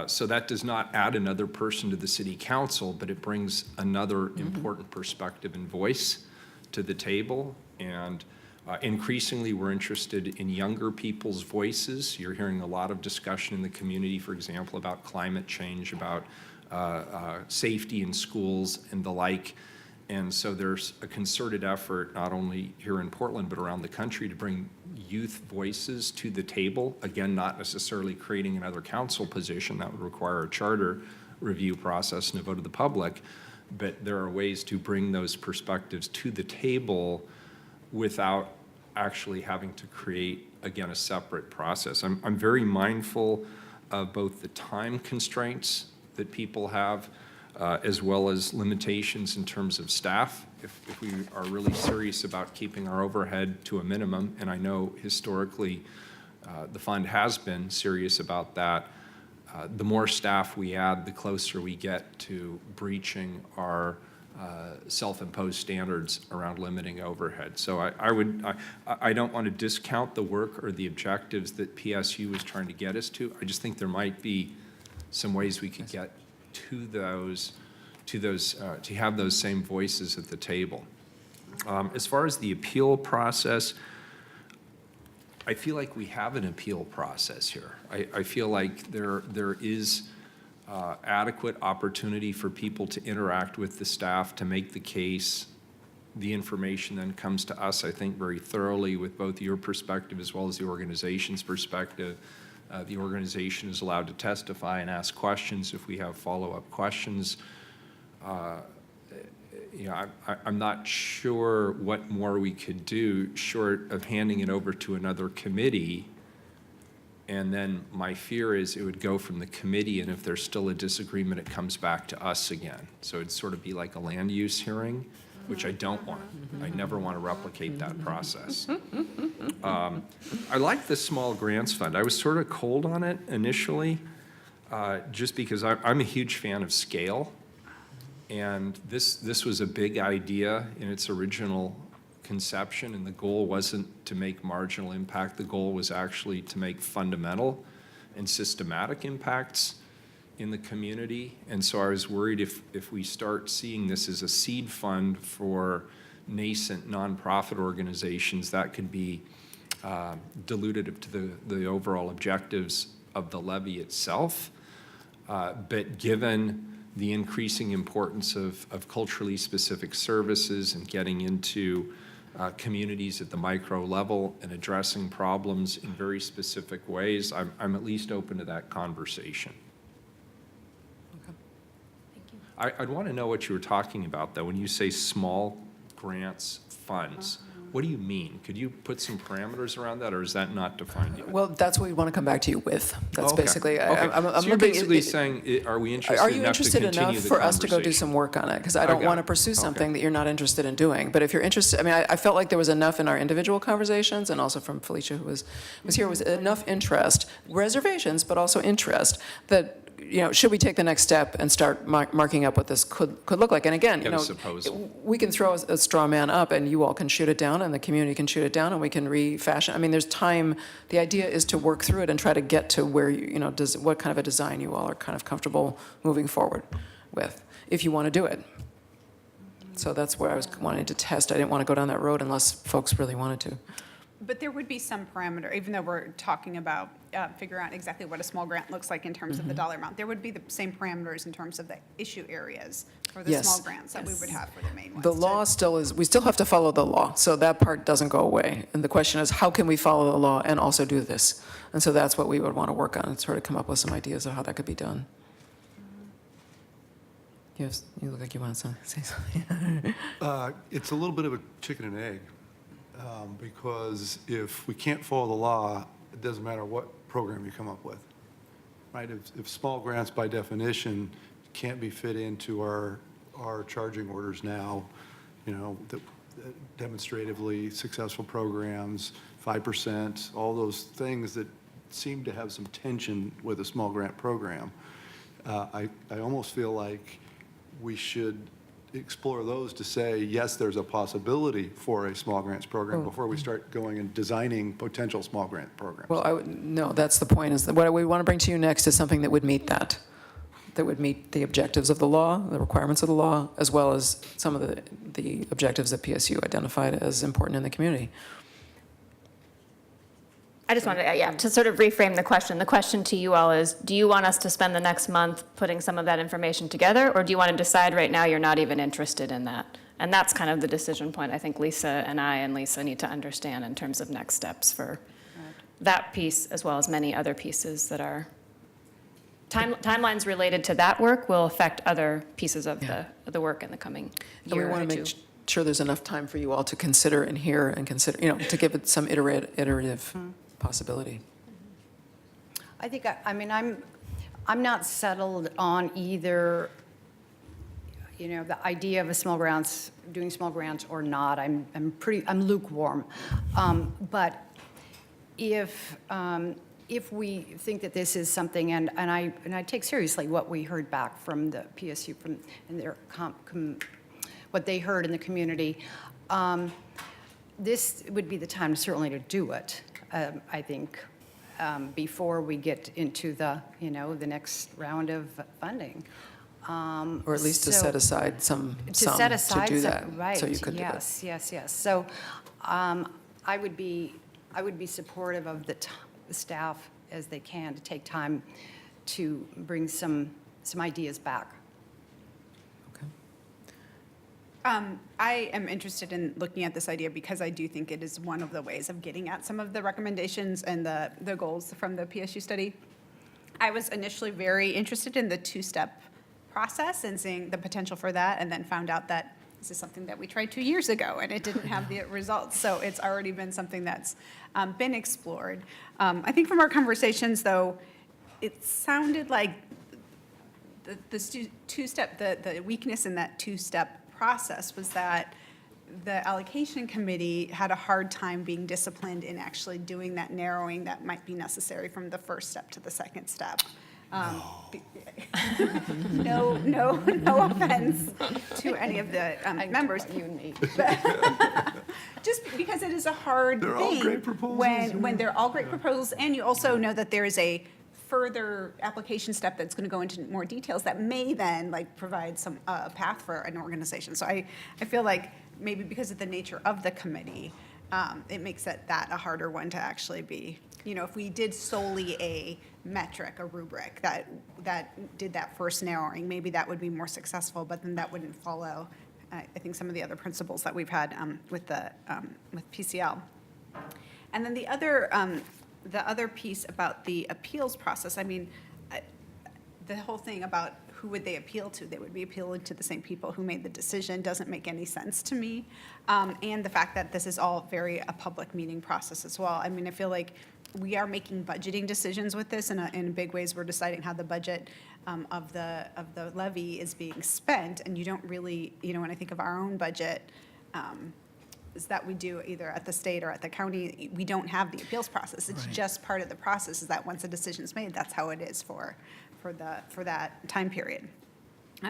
so that does not add another person to the city council, but it brings another important perspective and voice to the table. And increasingly, we're interested in younger people's voices. You're hearing a lot of discussion in the community, for example, about climate change, about safety in schools and the like. And so there's a concerted effort, not only here in Portland, but around the country, to bring youth voices to the table. Again, not necessarily creating another council position. That would require a charter review process and a vote of the public. But there are ways to bring those perspectives to the table without actually having to create, again, a separate process. I'm very mindful of both the time constraints that people have, as well as limitations in terms of staff. If we are really serious about keeping our overhead to a minimum, and I know historically the fund has been serious about that, the more staff we add, the closer we get to breaching our self-imposed standards around limiting overhead. So I don't want to discount the work or the objectives that PSU is trying to get us to. I just think there might be some ways we could get to to have those same voices at the table. As far as the appeal process, I feel like we have an appeal process here. I feel like there is adequate opportunity for people to interact with the staff, to make the case. The information then comes to us, I think, very thoroughly with both your perspective as well as the organization's perspective. The organization is allowed to testify and ask questions if we have follow-up questions. I'm not sure what more we could do short of handing it over to another committee. And then my fear is it would go from the committee, and if there's still a disagreement, it comes back to us again. So it'd sort of be like a land use hearing, which I don't want. I never want to replicate that process. I like the small grants fund. I was sort of cold on it initially, just because I'm a huge fan of scale. And this was a big idea in its original conception, and the goal wasn't to make marginal impact. The goal was actually to make fundamental and systematic impacts in the community. And so I was worried if we start seeing this as a seed fund for nascent nonprofit organizations, that could be dilutive to the overall objectives of the levy itself. But given the increasing importance of culturally specific services and getting into communities at the micro level and addressing problems in very specific ways, I'm at least open to that conversation. I'd want to know what you were talking about, though, when you say small grants funds. What do you mean? Could you put some parameters around that, or is that not defined yet? Well, that's what we want to come back to you with. That's Okay. basically, Okay. I'm So you're looking. basically saying, are we interested Are you enough to interested continue enough the for us to go do conversation? some work on it? Because I don't got want to it. pursue Okay. something that you're not interested in doing. But if you're interested, I mean, I felt like there was enough in our individual conversations, and also from Felicia, who was here, was enough interest, reservations, but also interest, that, you know, should we take the next step and start marking up what this could look like? And again, you Get a know, proposal. we can throw a straw man up, and you all can shoot it down, and the community can shoot it down, and we can refashion. I mean, there's time. The idea is to work through it and try to get to where you know, what kind of a design you all are kind of comfortable moving forward with, if you want to do it. So that's where I was wanting to test. I didn't want to go down that road unless folks really wanted to. But there would be some parameter, even though we're talking about figuring out exactly what a small grant looks like in terms of the dollar amount. There would be the same parameters in terms of the issue areas for the Yes. small grants that we would have for the main ones. The law still is, we still have to follow the law, so that part doesn't go away. And the question is, how can we follow the law and also do this? And so that's what we would want to work on, and sort of come up with some ideas of how that could be done. Yes, you look like you want to say something. It's a little bit of a chicken and egg, because if we can't follow the law, it doesn't matter what program you come up with, right? If small grants by definition can't be fit into our charging orders now, you know, demonstratively successful programs, 5%, all those things that seem to have some tension with a small grant program, I almost feel like we should explore those to say, yes, there's a possibility for a small grants program before we start going and designing potential small grant programs. Well, no, that's the point, is that what we want to bring to you next is something that would meet that would meet the objectives of the law, the requirements of the law, as well as some of the objectives that PSU identified as important in the community. I just wanted to sort of reframe the question. The question to you all is, do you want us to spend the next month putting some of that information together, or do you want to decide right now you're not even interested in that? And that's kind of the decision point I think Lisa and I and Lisa need to understand in terms of next steps for that piece, as well as many other pieces that are, timelines related to that work will affect other pieces of the work in the coming And we year or want to two. make sure there's enough time for you all to consider and hear and consider, you know, to give it some iterative possibility. I think, I mean, I'm not settled on either, you know, the idea of doing small grants or not. I'm lukewarm. But if we think that this is something, and I take seriously what we heard back from the PSU, and their what they heard in the community, this would be the time certainly to do it. I think, before we get into the next round of funding. Or at least to So- set aside some To set to aside do some- that. right, So you could do that. yes. So I would be supportive of the staff as they can to take time to bring some ideas back. I am interested in looking at this idea because I do think it is one of the ways of getting at some of the recommendations and the goals from the PSU study. I was initially very interested in the two-step process and seeing the potential for that, and then found out that this is something that we tried 2 years ago, and it didn't have the results. So it's already been something that's been explored. I think from our conversations, though, it sounded like the two-step, the weakness in that two-step process was that the allocation committee had a hard time being disciplined in actually doing that narrowing that might be necessary from the first step to the second step. No offense to any of the members. You and me. Just because it is a hard They're thing. all great proposals, When they're all great proposals, and you also know that there is a further application step that's going to go into more details that may then provide some path for an organization. So I feel like maybe because of the nature of the committee, it makes that a harder one to actually be, if we did solely a metric, a rubric, that did that first narrowing, maybe that would be more successful, but then that wouldn't follow, I think, some of the other principles that we've had with PCL. And then the other piece about the appeals process, the whole thing about who would they appeal to? They would be appealing to the same people who made the decision doesn't make any sense to me. And the fact that this is all a public meeting process as well. I feel like we are making budgeting decisions with this in big ways. We're deciding how the budget of the levy is being spent, and you don't really, when I think of our own budget, is that we do either at the state or at the county, we don't have the appeals process. It's just part of the process is that once a decision's made, that's how it is for that time period.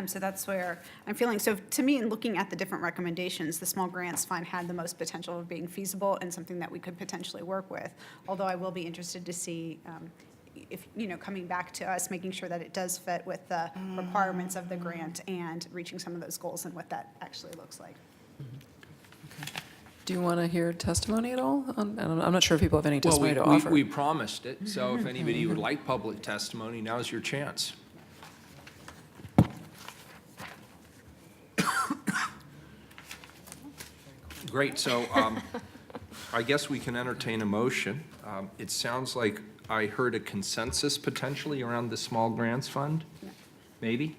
So that's where I'm feeling. So to me, in looking at the different recommendations, the small grants fund had the most potential of being feasible and something that we could potentially work with. Although I will be interested to see if, coming back to us, making sure that it does fit with the requirements of the grant and reaching some of those goals and what that actually looks like. Do you want to hear testimony at all? I'm not sure if people have any testimony to Well, offer. we promised it, so if anybody would like public testimony, now's your chance. Great, so I guess we can entertain a motion. It sounds like I heard a consensus potentially around the small grants fund, maybe?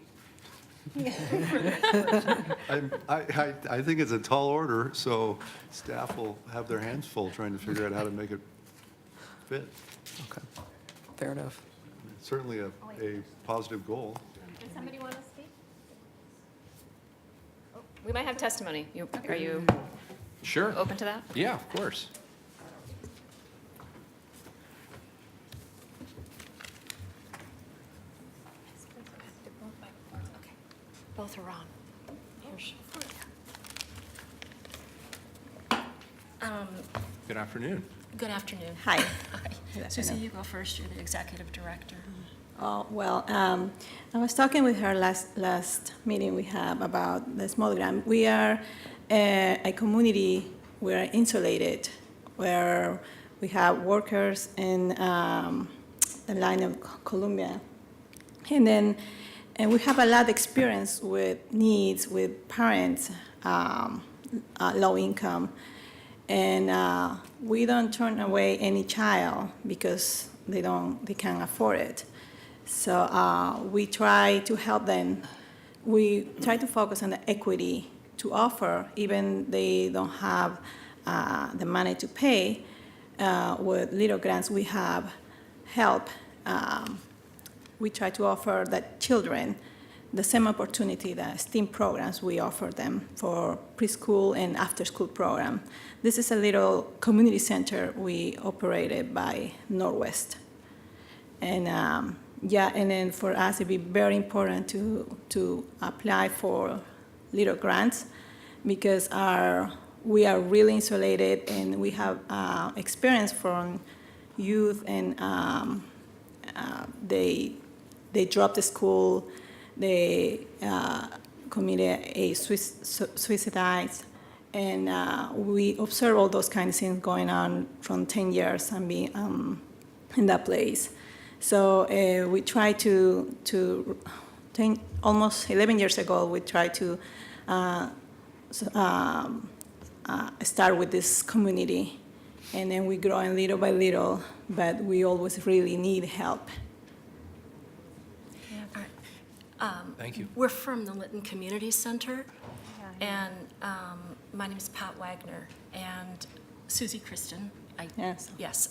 I think it's a tall order, so staff will have their hands full trying to figure out how to make it fit. Okay, fair enough. Certainly a positive goal. Does somebody want to speak? We might have testimony. Are you Sure. open to that? Yeah, of course. Both are on. Here's. Good afternoon. Good afternoon. Hi. Susie, you go first. You're the executive director. Oh, well, I was talking with her last meeting we have about the small grant. We are a community, we are insulated, where we have workers in the line of Columbia. And we have a lot of experience with needs, with parents, low income. And we don't turn away any child because they can't afford it. So we try to help them. We try to focus on the equity to offer, even they don't have the money to pay. With little grants, we have help. We try to offer the children the same opportunity that STEAM programs we offer them for preschool and after-school program. This is a little community center we operated by Northwest. And and then for us it'd be very important to apply for little grants because we are really insulated and we have experience from youth and they dropped the school, they committed a suicide, and we observe all those kinds of things going on from 10 years and being in that place. So we try to almost 11 years ago, we tried to start with this community, and then we grow little by little, but we always really need help. Thank you. We're from the Lytton Community Center, and my name is Pat Wagner, and Susie Kristen. Yes. Yes.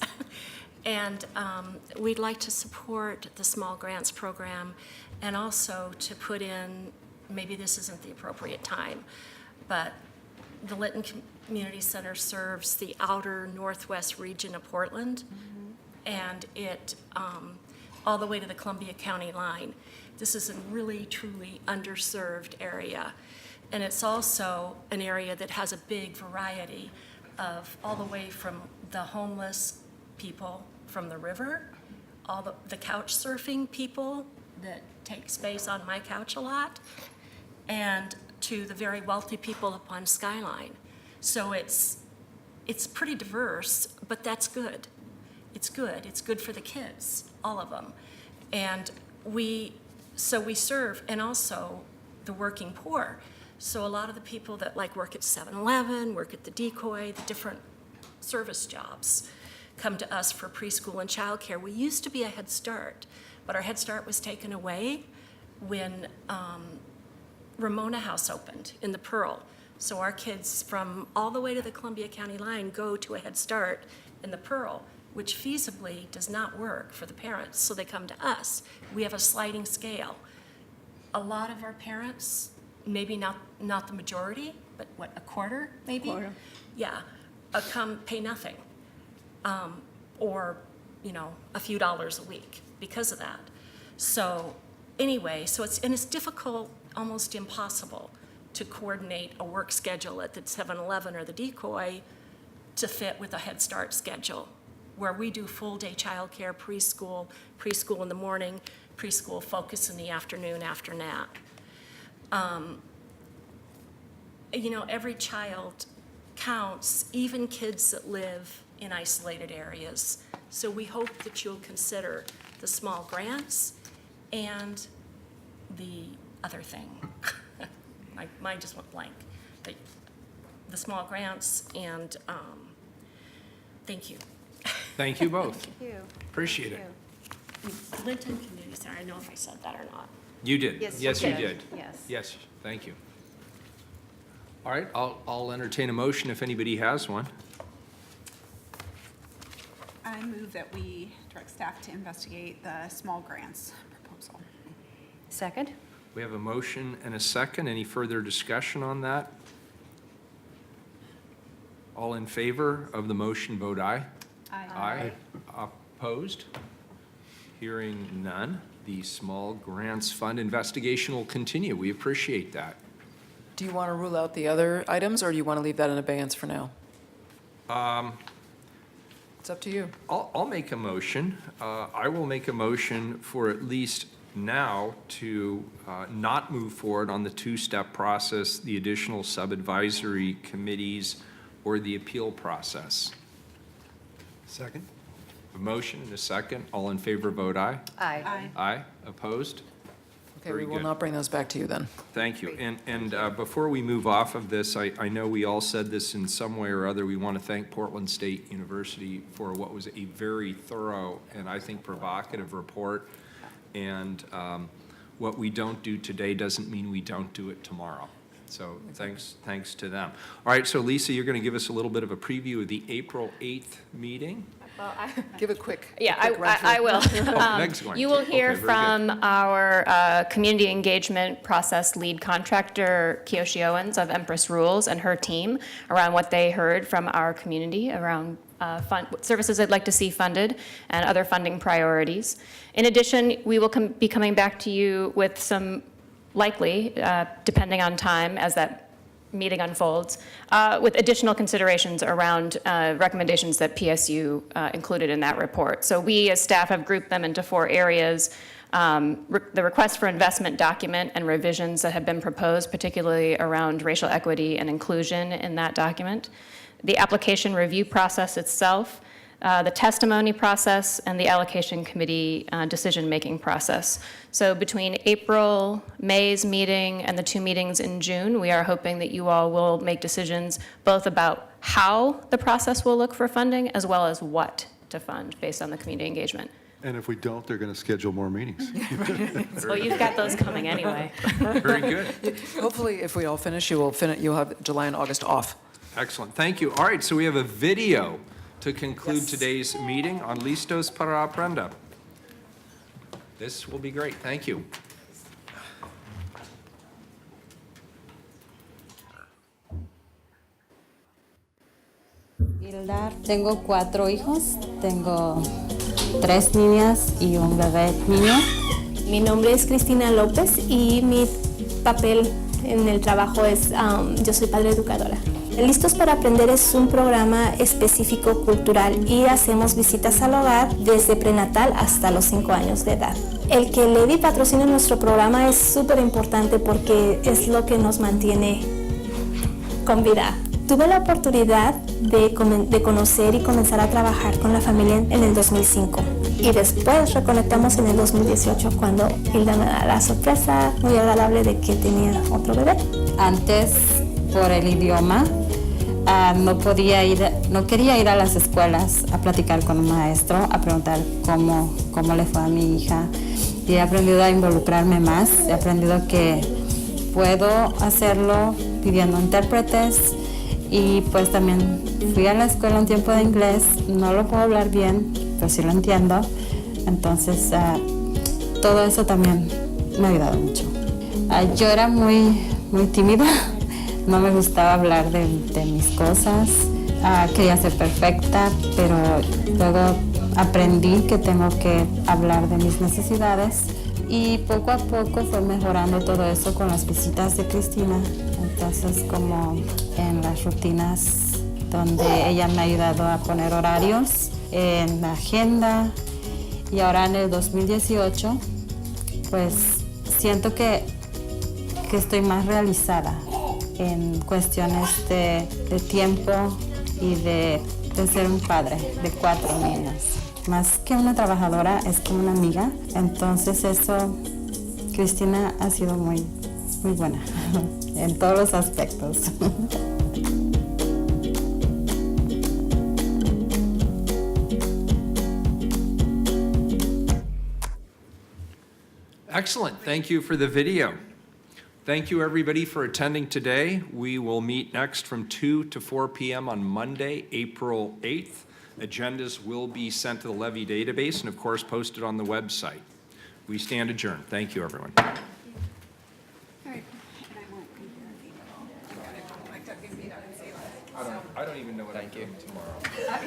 And we'd like to support the small grants program and also to put in, maybe this isn't the appropriate time, but the Lytton Community Center serves the outer northwest region of Portland, and it all the way to the Columbia County line. This is a really, truly underserved area. And it's also an area that has a big variety of all the way from the homeless people from the river, all the couch surfing people that take space on my couch a lot, and to the very wealthy people up on Skyline. So it's it's pretty diverse, but that's good. It's good. It's good for the kids, all of them. And we serve, and also the working poor. So a lot of the people that like work at 7-Eleven, work at the Decoy, the different service jobs, come to us for preschool and childcare. We used to be a Head Start, but our Head Start was taken away when Ramona House opened in the Pearl. So our kids from all the way to the Columbia County line go to a Head Start in the Pearl, which feasibly does not work for the parents, so they come to us. We have a sliding scale. A lot of our parents, maybe not the majority, but what, a quarter maybe? Quarter. Yeah, come pay nothing, or, a few dollars a week because of that. So anyway, it's difficult, almost impossible to coordinate a work schedule at the 7-Eleven or the Decoy to fit with a Head Start schedule, where we do full-day childcare, preschool in the morning, preschool focus in the afternoon after nap. Every child counts, even kids that live in isolated areas. So we hope that you'll consider the small grants and the other thing. My mind just went blank. But the small grants and thank you. Thank you both. Thank you. Appreciate it. Clinton Community Center, I don't know if I said that or not. You did. Yes, you you did. did. Yes. Yes, thank you. All right, I'll entertain a motion if anybody has one. I move that we direct staff to investigate the small grants proposal. Second? We have a motion and a second. Any further discussion on that? All in favor of the motion, vote aye. Aye. Opposed? Hearing none. The Small Grants Fund investigation will continue. We appreciate that. Do you want to rule out the other items, or do you want to leave that in abeyance for now? It's up to you. I'll make a motion. I will make a motion for at least now to not move forward on the two-step process, the additional sub-advisory committees, or the appeal process. Second? A motion and a second. All in favor, vote aye. Aye. Aye. Opposed? Okay, Very we will good. not bring those back to you then. Thank you. And before we move off of this, I know we all said this in some way or other. We want to thank Portland State University for what was a very thorough and I think provocative report. And what we don't do today doesn't mean we don't do it tomorrow. So thanks to them. All right, so Lisa, you're going to give us a little bit of a preview of the April 8th meeting. Give it quick. Yeah, a quick run-through. I will. Meg's going You to. will hear Okay, very good. from our community engagement process lead contractor, Kiyoshi Owens of Empress Rules, and her team around what they heard from our community around services they'd like to see funded and other funding priorities. In addition, we will be coming back to you with some likely, depending on time as that meeting unfolds, with additional considerations around recommendations that PSU included in that report. So we as staff have grouped them into 4 areas. The request for investment document and revisions that have been proposed, particularly around racial equity and inclusion in that document. The application review process itself, the testimony process, and the allocation committee decision-making process. So between May's meeting and the 2 meetings in June, we are hoping that you all will make decisions both about how the process will look for funding as well as what to fund based on the community engagement. And if we don't, they're going to schedule more meetings. Well, you've got those coming anyway. Very good. Hopefully, if we all finish, you'll have July and August off. Excellent. Thank you. All right, so we have a video to conclude today's meeting on Listos para Aprender. This will be great. Thank you. Tengo 4 hijos, tengo 3 niñas y un bebé niño. Mi nombre es Cristina López y mi papel en el trabajo es, yo soy padre educadora. Listos para Aprender es un programa específico cultural y hacemos visitas al hogar desde prenatal hasta los 5 años de edad. El que Levy patrocine nuestro programa es súper importante porque es lo que nos mantiene con vida. Tuve la oportunidad de conocer y comenzar a trabajar con la familia en el 2005. Y después reconectamos en el 2018 cuando Hilda me da la sorpresa muy agradable de que tenía otro bebé. Antes, por el idioma, no quería ir a las escuelas a platicar con un maestro, a preguntar cómo le fue a mi hija. Y he aprendido a involucrarme más, he aprendido que puedo hacerlo pidiendo intérpretes. Y pues también fui a la escuela un tiempo de inglés, no lo puedo hablar bien, pero sí lo entiendo. Entonces, todo eso también me ha ayudado mucho. Yo era muy tímida, no me gustaba hablar de mis cosas, quería ser perfecta, pero luego aprendí que tengo que hablar de mis necesidades y poco a poco fue mejorando todo eso con las visitas de Cristina. Entonces, como en las rutinas donde ella me ha ayudado a poner horarios en la agenda, y ahora en el 2018, pues siento que estoy más realizada en cuestiones de tiempo y de ser un padre de 4 niños. Más que una trabajadora, es como una amiga. Entonces eso, Cristina ha sido muy buena en todos los aspectos. Excellent. Thank you for the video. Thank you, everybody, for attending today. We will meet next from 2 to 4 p.m. on Monday, April 8th. Agendas will be sent to the Levy database and, of course, posted on the website. We stand adjourned. Thank you, everyone. I don't even know what I'm doing tomorrow.